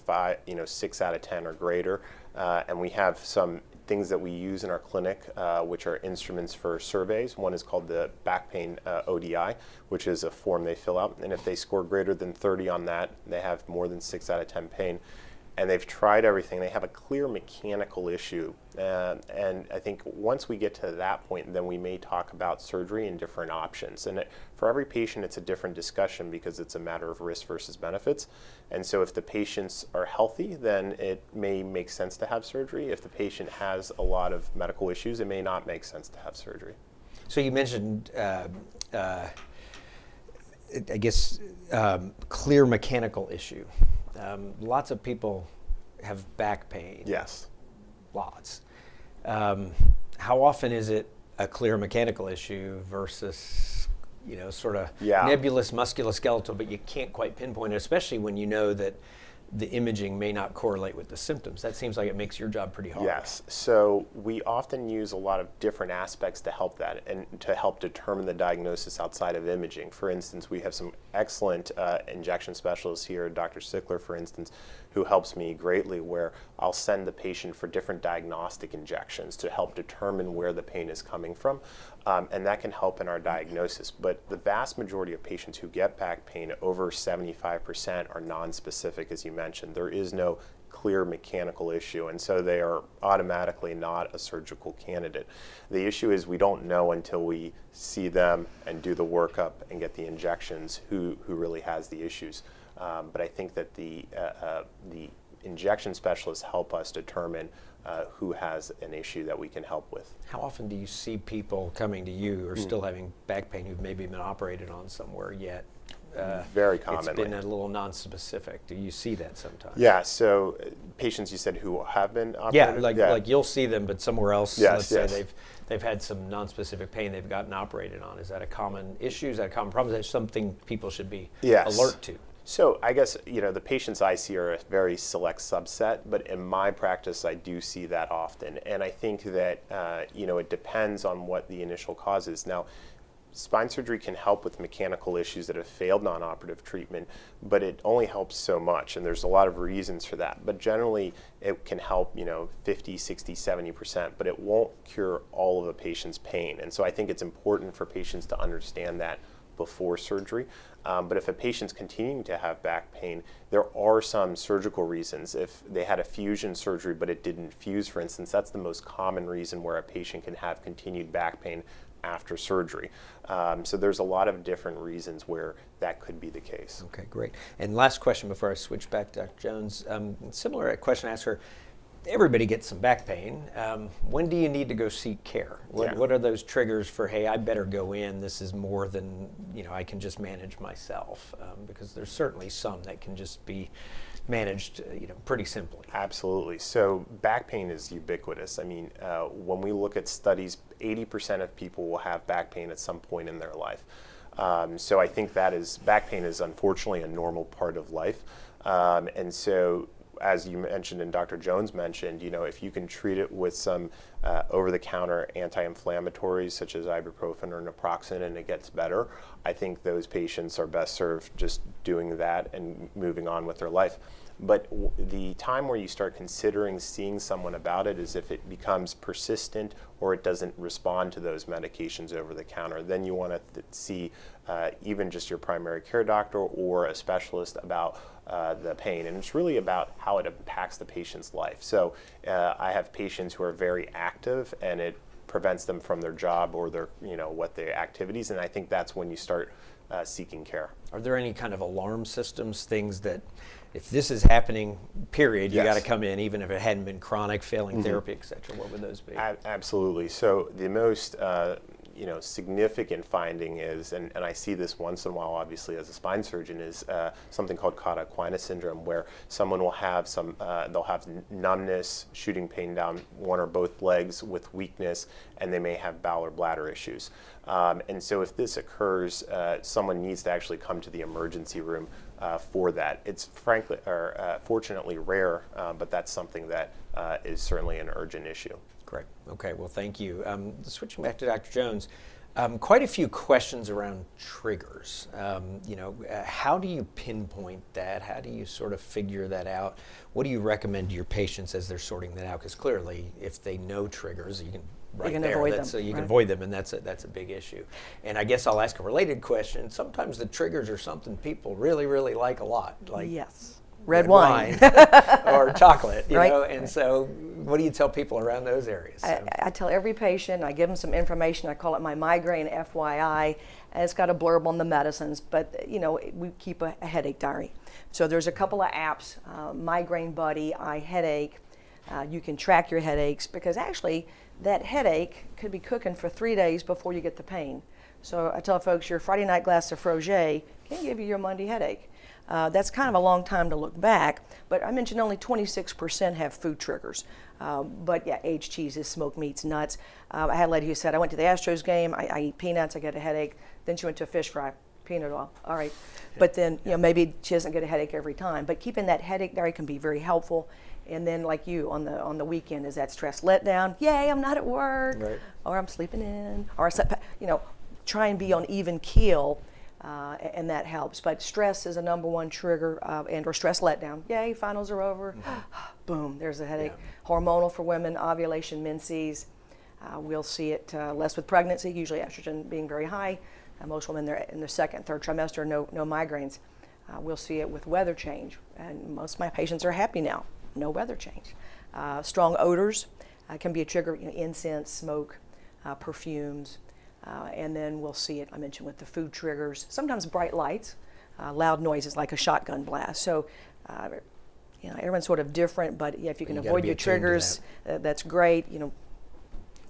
6 out of 10 or greater, and we have some things that we use in our clinic, which are instruments for surveys. One is called the back pain ODI, which is a form they fill out. And if they score greater than 30 on that, they have more than 6 out of 10 pain. And they've tried everything. They have a clear mechanical issue. And I think once we get to that point, then we may talk about surgery and different options. And for every patient, it's a different discussion because it's a matter of risk versus benefits. And so if the patients are healthy, then it may make sense to have surgery. If the patient has a lot of medical issues, it may not make sense to have surgery. So you mentioned, clear mechanical issue. Lots of people have back pain. Yes. Lots. How often is it a clear mechanical issue versus, sort of nebulous musculoskeletal, but you can't quite pinpoint it, especially when you know that the imaging may not correlate with the symptoms? That seems like it makes your job pretty hard. Yes. So we often use a lot of different aspects to help that and to help determine the diagnosis outside of imaging. For instance, we have some excellent injection specialists here, Dr. Sickler, for instance, who helps me greatly, where I'll send the patient for different diagnostic injections to help determine where the pain is coming from. And that can help in our diagnosis. But the vast majority of patients who get back pain, over 75%, are non-specific, as you mentioned. There is no clear mechanical issue, and so they are automatically not a surgical candidate. The issue is we don't know until we see them and do the workup and get the injections who really has the issues. But I think that the injection specialists help us determine who has an issue that we can help with. How often do you see people coming to you who are still having back pain who've maybe been operated on somewhere yet? Very commonly. It's been a little non-specific. Do you see that sometimes? Yeah, so patients you said who have been operated? Like you'll see them, but somewhere else, yes, let's say they've had some non-specific pain they've gotten operated on. Is that a common issue? Is that a common problem? Is that something people should be alert to? So I guess, the patients I see are a very select subset, but in my practice, I do see that often. And I think that, it depends on what the initial cause is. Now, spine surgery can help with mechanical issues that have failed non-operative treatment, but it only helps so much, and there's a lot of reasons for that. But generally, it can help, 50, 60, 70%, but it won't cure all of the patient's pain. And so I think it's important for patients to understand that before surgery. But if a patient's continuing to have back pain, there are some surgical reasons. If they had a fusion surgery but it didn't fuse, for instance, that's the most common reason where a patient can have continued back pain after surgery. So there's a lot of different reasons where that could be the case. Okay, great. And last question before I switch back to Dr. Jones. Similar question I asked her. Everybody gets some back pain. When do you need to go seek care? What are those triggers for, hey, I better go in, this is more than I can just manage myself? Because there's certainly some that can just be managed pretty simply. Absolutely. So back pain is ubiquitous. I mean, when we look at studies, 80% of people will have back pain at some point in their life. So I think back pain is unfortunately a normal part of life. And so, as you mentioned and Dr. Jones mentioned, if you can treat it with some over-the-counter anti-inflammatories such as ibuprofen or naproxen and it gets better, I think those patients are best served just doing that and moving on with their life. But the time where you start considering seeing someone about it is if it becomes persistent or it doesn't respond to those medications over the counter. Then you want to see even just your primary care doctor or a specialist about the pain. And it's really about how it impacts the patient's life. So I have patients who are very active and it prevents them from their job or their activities. And I think that's when you start seeking care. Are there any kind of alarm systems, things that if this is happening, period, you got to come in, even if it hadn't been chronic, failing therapy, et cetera? What would those be? Absolutely. So the most significant finding is, and I see this once in a while, obviously, as a spine surgeon, is something called cauda equina syndrome, where someone will have they'll have numbness, shooting pain down one or both legs with weakness, and they may have bowel or bladder issues. And so if this occurs, someone needs to actually come to the emergency room for that. It's fortunately rare, but that's something that is certainly an urgent issue. Great. Okay. Well, thank you. Switching back to Dr. Jones, quite a few questions around triggers. How do you pinpoint that? How do you sort of figure that out? What do you recommend to your patients as they're sorting that out? Because clearly, if they know triggers, you can avoid them. So you can avoid them, and that's a big issue. And I guess I'll ask a related question. Sometimes the triggers are something people really, really like a lot, like red wine or chocolate, you know. And so, what do you tell people around those areas? I tell every patient, I give them some information. I call it my migraine FYI, and it's got a blurb on the medicines. But we keep a headache diary. So there's a couple of apps, Migraine Buddy, iHeadache. You can track your headaches because actually that headache could be cooking for 3 days before you get the pain. So I tell folks your Friday night glass of Frosé can give you your Monday headache. That's kind of a long time to look back, but I mentioned only 26% have food triggers. But yeah, aged cheeses, smoked meats, nuts. I had a lady who said, I went to the Astros game, I eat peanuts, I get a headache. Then she went to a fish fry, peanut oil, all right. But then, maybe she doesn't get a headache every time. But keeping that headache diary can be very helpful. And then, like you, on the weekend, is that stress letdown? Yay, I'm not at work, or I'm sleeping in, or try and be on even keel, and that helps. But stress is a number one trigger, and/or stress letdown. Yay, finals are over. Boom, there's a headache. Hormonal for women, ovulation, menses. We'll see it less with pregnancy. Usually, estrogen being very high. Most women in their second, third trimester, no migraines. We'll see it with weather change, and most of my patients are happy now. No weather change. Strong odors can be a trigger, incense, smoke, perfumes, and then we'll see it, I mentioned, with the food triggers. Sometimes bright lights, loud noises like a shotgun blast. So, everyone's sort of different, but if you can avoid your triggers, that's great.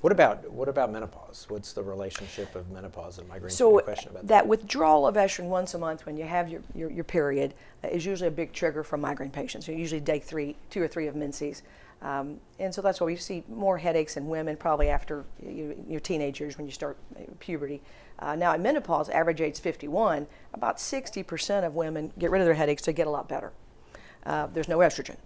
What about menopause? What's the relationship of menopause and migraine? So question about that withdrawal of estrogen once a month when you have your period is usually a big trigger for migraine patients. So usually day 2 or 3 of menses. And so that's why we see more headaches in women probably after your teenage years when you start puberty. Now at menopause, average age 51, about 60% of women get rid of their headaches to get a lot better. There's no estrogen.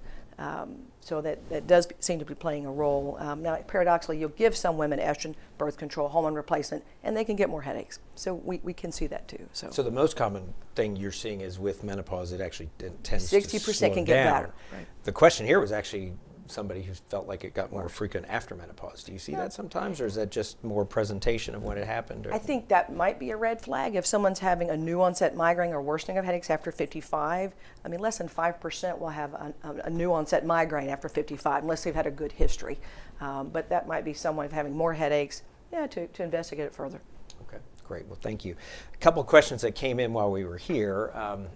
So that does seem to be playing a role. Now, paradoxically, you'll give some women estrogen, birth control, hormone replacement, and they can get more headaches. So we can see that too. So the most common thing you're seeing is with menopause, it actually tends 60% to slow can get down. better. Right. The question here was actually somebody who felt like it got more frequent after menopause. Do you see that sometimes, or is that just more presentation of when it happened? I think that might be a red flag. If someone's having a new onset migraine or worsening of headaches after 55, less than 5% will have a new onset migraine after 55, unless they've had a good history. But that might be someone having more headaches, to investigate it further. Okay, great. Well, thank you. A couple of questions that came in while we were here.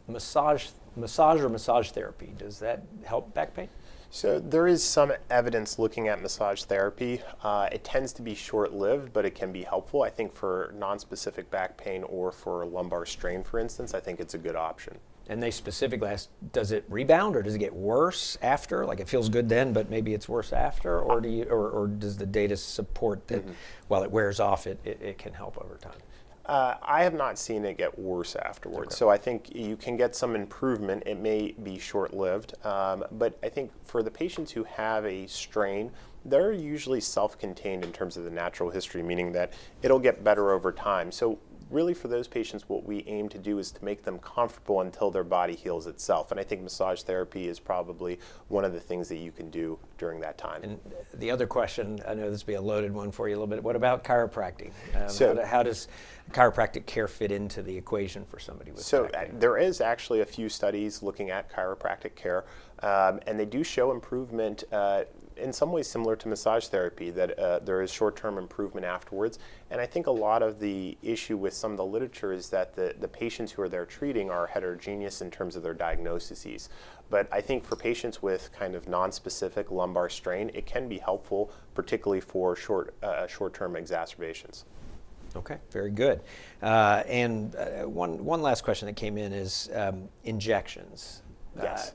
Massage or massage therapy, does that help back pain? So there is some evidence looking at massage therapy. It tends to be short-lived, but it can be helpful. I think for non-specific back pain or for lumbar strain, for instance, I think it's a good option. And they specifically asked, does it rebound or does it get worse after? Like it feels good then, but maybe it's worse after? Or or does the data support that while it wears off, it can help over time? I have not seen it get worse afterwards. Okay. So I think you can get some improvement. It may be short-lived, but I think for the patients who have a strain, they're usually self-contained in terms of the natural history, meaning that it'll get better over time. So really for those patients, what we aim to do is to make them comfortable until their body heals itself. And I think massage therapy is probably one of the things that you can do during that time. And the other question, I know this will be a loaded one for you a little bit, what about chiropractic? How does chiropractic care fit into the equation for somebody with back pain? There is actually a few studies looking at chiropractic care, and they do show improvement in some ways similar to massage therapy, that there is short-term improvement afterwards. And I think a lot of the issue with some of the literature is that the patients who are there treating are heterogeneous in terms of their diagnoses. But I think for patients with kind of non-specific lumbar strain, it can be helpful, particularly for short-term exacerbations. Okay, very good. And one last question that came in is injections. Yes.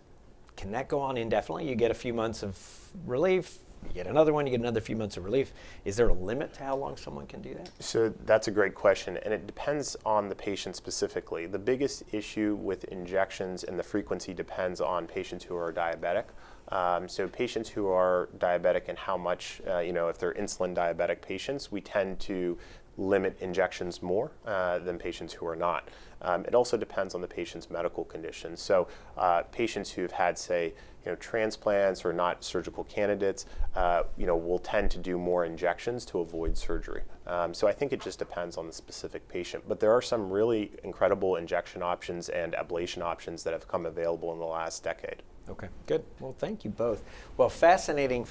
Can that go on indefinitely? You get a few months of relief, you get another one, you get another few months of relief. Is there a limit to how long someone can do that? So that's a great question, and it depends on the patient specifically. The biggest issue with injections and the frequency depends on patients who are diabetic. So patients who are diabetic and how much, if they're insulin diabetic patients, we tend to limit injections more than patients who are not. It also depends on the patient's medical condition. So patients who've had, say, transplants or not surgical candidates, will tend to do more injections to avoid surgery. So I think it just depends on the specific patient. But there are some really incredible injection options and ablation options that have come available in the last decade. Okay, good. Well, thank you both. Well, fascinating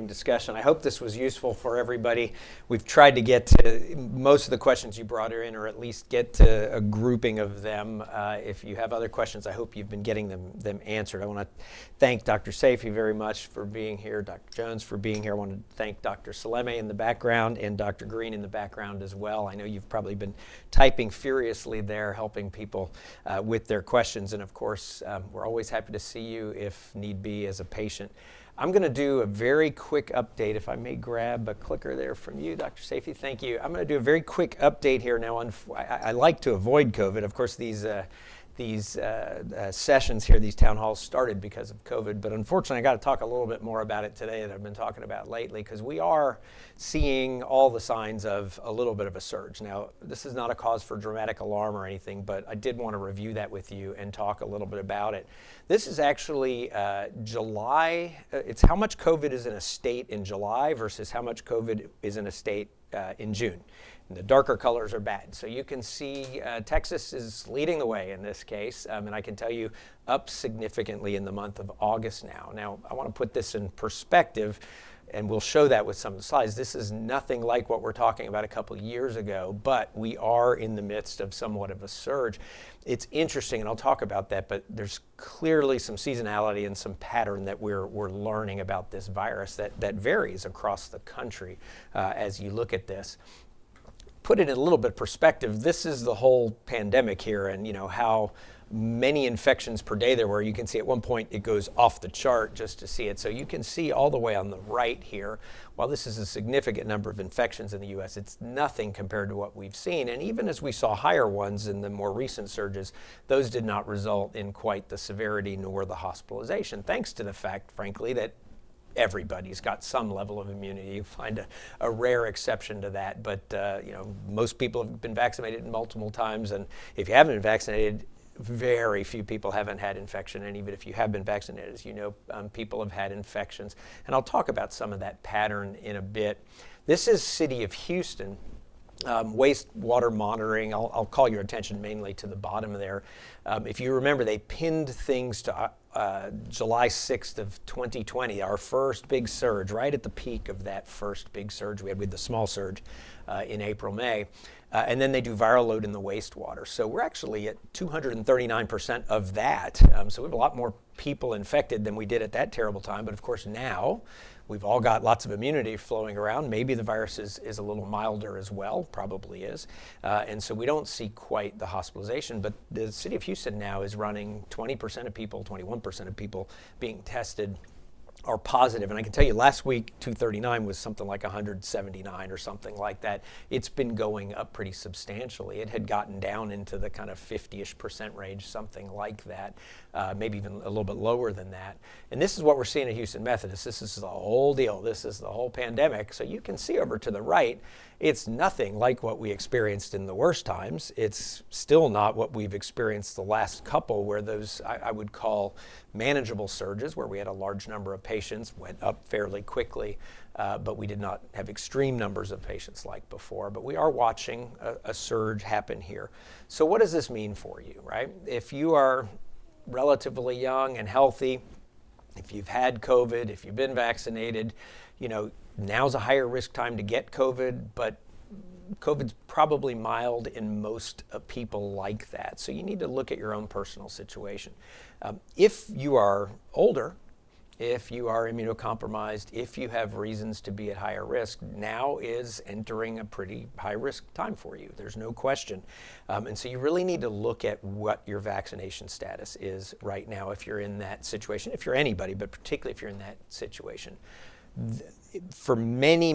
discussion. I hope this was useful for everybody. We've tried to get to most of the questions you brought in, or at least get to a grouping of them. If you have other questions, I hope you've been getting them answered. I want to thank Dr. Saifi very much for being here, Dr. Jones for being here. I want to thank Dr. Saleme in the background and Dr. Green in the background as well. I know you've probably been typing furiously there, helping people with their questions. And of course, we're always happy to see you if need be as a patient. I'm going to do a very quick update. If I may grab a clicker there from you, Dr. Saifi, thank you. I'm going to do a very quick update here now. I like to avoid COVID. Of course, these sessions here, these town halls started because of COVID, but unfortunately I got to talk a little bit more about it today that I've been talking about lately, because we are seeing all the signs of a little bit of a surge. Now, this is not a cause for dramatic alarm or anything, but I did want to review that with you and talk a little bit about it. This is actually July. It's how much COVID is in a state in July versus how much COVID is in a state in June. And the darker colors are bad. So you can see Texas is leading the way in this case, and I can tell you up significantly in the month of August now. Now, I want to put this in perspective, and we'll show that with some of the slides. This is nothing like what we're talking about a couple years ago, but we are in the midst of somewhat of a surge. It's interesting, and I'll talk about that, but there's clearly some seasonality and some pattern that we're learning about this virus that varies across the country as you look at this. Put it in a little bit of perspective, this is the whole pandemic here, and how many infections per day there were. You can see at one point it goes off the chart just to see it. So you can see all the way on the right here, while this is a significant number of infections in the US, it's nothing compared to what we've seen. And even as we saw higher ones in the more recent surges, those did not result in quite the severity nor the hospitalization, thanks to the fact, frankly, that everybody's got some level of immunity. You find a rare exception to that, but most people have been vaccinated multiple times, and if you haven't been vaccinated, very few people haven't had infection, and even if you have been vaccinated, as you know, people have had infections. And I'll talk about some of that pattern in a bit. This is City of Houston. Wastewater monitoring. I'll call your attention mainly to the bottom there. If you remember, they pinned things to July 6th of 2020, our first big surge, right at the peak of that first big surge we had with the small surge in April, May. And then they do viral load in the wastewater. So we're actually at 239% of that. So we have a lot more people infected than we did at that terrible time. But of course now, we've all got lots of immunity flowing around. Maybe the virus is a little milder as well, probably is. And so we don't see quite the hospitalization, but the City of Houston now is running 20% of people, 21% of people being tested are positive. And I can tell you last week, 239 was something like 179 or something like that. It's been going up pretty substantially. It had gotten down into the kind of 50-ish% range, something like that, maybe even a little bit lower than that. And this is what we're seeing at Houston Methodist. This is the whole deal. This is the whole pandemic. So you can see over to the right, it's nothing like what we experienced in the worst times. It's still not what we've experienced the last couple, where those I would call manageable surges, where we had a large number of patients, went up fairly quickly, but we did not have extreme numbers of patients like before. But we are watching a surge happen here. So what does this mean for you, right? If you are relatively young and healthy, if you've had COVID, if you've been vaccinated, now's a higher risk time to get COVID, but COVID's probably mild in most people like that. So you need to look at your own personal situation. If you are older, if you are immunocompromised, if you have reasons to be at higher risk, now is entering a pretty high risk time for you. There's no question. And so you really need to look at what your vaccination status is right now if you're in that situation, if you're anybody, but particularly if you're in that situation. For many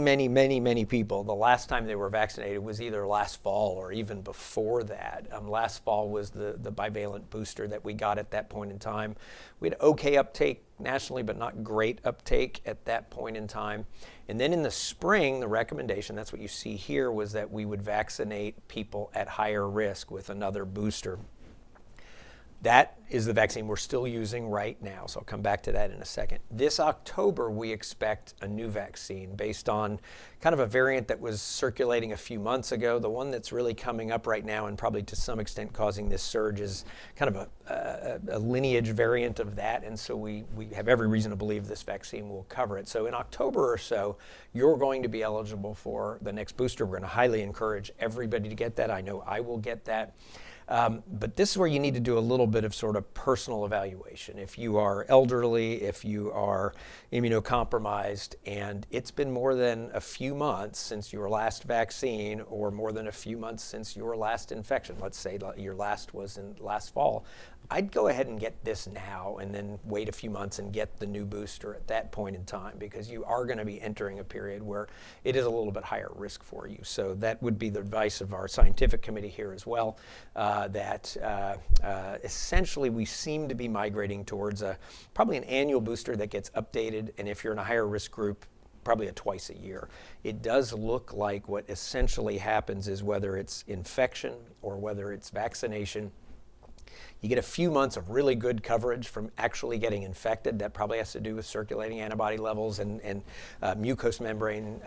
people, the last time they were vaccinated was either last fall or even before that. Last fall was the bivalent booster that we got at that point in time. We had okay uptake nationally, but not great uptake at that point in time. And then in the spring, the recommendation, that's what you see here, was that we would vaccinate people at higher risk with another booster. That is the vaccine we're still using right now, so I'll come back to that in a second. This October, we expect a new vaccine based on kind of a variant that was circulating a few months ago. The one that's really coming up right now and probably to some extent causing this surge is kind of a lineage variant of that, and so we have every reason to believe this vaccine will cover it. So in October or so, you're going to be eligible for the next booster. We're going to highly encourage everybody to get that. I know I will get that. But this is where you need to do a little bit of sort of personal evaluation. If you are elderly, if you are immunocompromised, and it's been more than a few months since your last vaccine or more than a few months since your last infection, let's say your last was in last fall, I'd go ahead and get this now and then wait a few months and get the new booster at that point in time, because you are going to be entering a period where it is a little bit higher risk for you. So that would be the advice of our scientific committee here as well, that essentially we seem to be migrating towards probably an annual booster that gets updated, and if you're in a higher risk group, probably a twice a year. It does look like what essentially happens is, whether it's infection or whether it's vaccination, you get a few months of really good coverage from actually getting infected. That probably has to do with circulating antibody levels and mucous membrane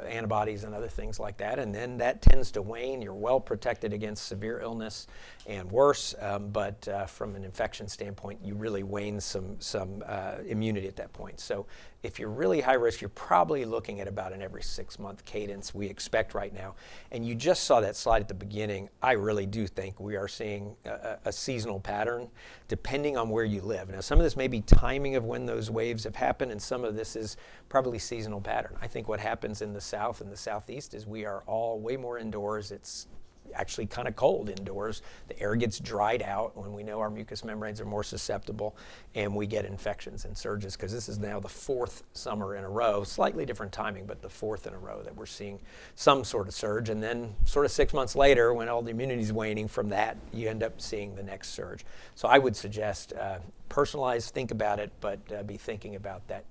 antibodies and other things like that. And then that tends to wane. You're well protected against severe illness and worse, but from an infection standpoint, you really wane some immunity at that point. So if you're really high risk, you're probably looking at about an every 6-month cadence we expect right now. And you just saw that slide at the beginning. I really do think we are seeing a seasonal pattern depending on where you live. Now, some of this may be timing of when those waves have happened, and some of this is probably seasonal pattern. I think what happens in the South and the Southeast is we are all way more indoors. It's actually kind of cold indoors. The air gets dried out when we know our mucous membranes are more susceptible, and we get infections and surges, because this is now the 4th summer in a row, slightly different timing, but the 4th in a row that we're seeing some sort of surge. And then sort of 6 months later, when all the immunity is waning from that, you end up seeing the next surge. So I would suggest personalize, think about it, but be thinking about that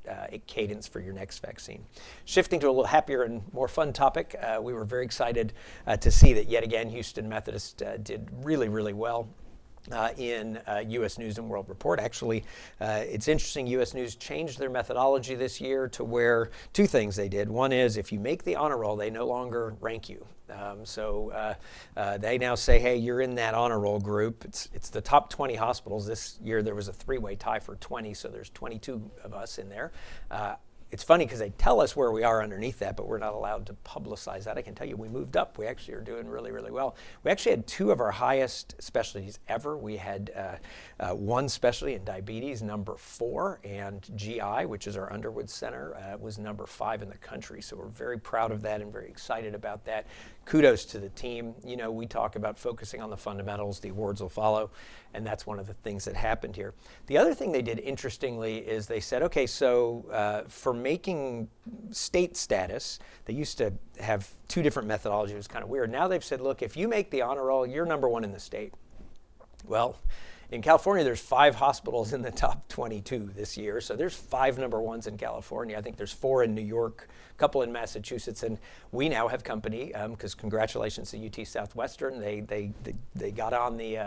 cadence for your next vaccine. Shifting to a little happier and more fun topic, we were very excited to see that yet again Houston Methodist did really, really well in U.S. News and World Report. Actually, it's interesting, U.S. News changed their methodology this year to where 2 things they did. One is, if you make the honor roll, they no longer rank you. So they now say, hey, you're in that honor roll group. It's the top 20 hospitals. This year there was a 3-way tie for 20, so there's 22 of us in there. it's funny because they tell us where we are underneath that, but we're not allowed to publicize that. I can tell you we moved up. We actually are doing really, really well. We actually had 2 of our highest specialties ever. We had one specialty in diabetes, number 4, and GI, which is our Underwood Center, was number 5 in the country. So we're very proud of that and very excited about that. Kudos to the team. You know, we talk about focusing on the fundamentals. The awards will follow, and that's one of the things that happened here. The other thing they did interestingly is they said, okay, so for making state status, they used to have 2 different methodologies. It was kind of weird. Now they've said, look, if you make the honor roll, you're number 1 in the state. Well, in California, there's 5 hospitals in the top 22 this year. So there's 5 number 1s in California. I think there's 4 in New York, a couple in Massachusetts, and we now have company, because congratulations to UT Southwestern. They got on the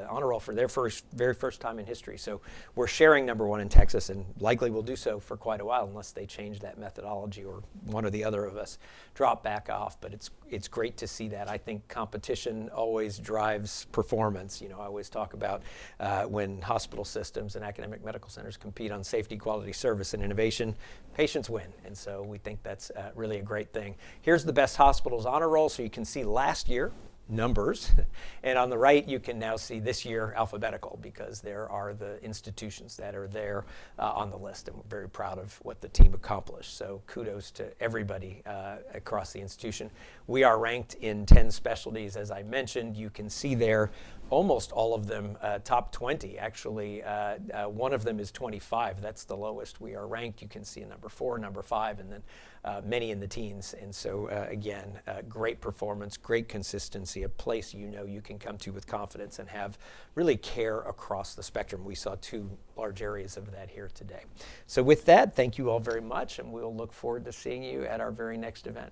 honor roll for their very first time in history. So we're sharing number 1 in Texas, and likely will do so for quite a while unless they change that methodology or one or the other of us drop back off. But it's great to see that. I think competition always drives performance. You know, I always talk about when hospital systems and academic medical centers compete on safety, quality, service, and innovation, patients win. And so we think that's really a great thing. Here's the best hospitals honor roll, so you can see last year numbers, and on the right you can now see this year alphabetical, because there are the institutions that are there on the list, and we're very proud of what the team accomplished. So kudos to everybody across the institution. We are ranked in 10 specialties, as I mentioned. You can see there almost all of them top 20. Actually, one of them is 25. That's the lowest we are ranked. You can see a number 4, number 5, and then many in the teens. And so again, great performance, great consistency, a place you know you can come to with confidence and have really care across the spectrum. We saw 2 large areas of that here today. So with that, thank you all very much, and we'll look forward to seeing you at our very next event.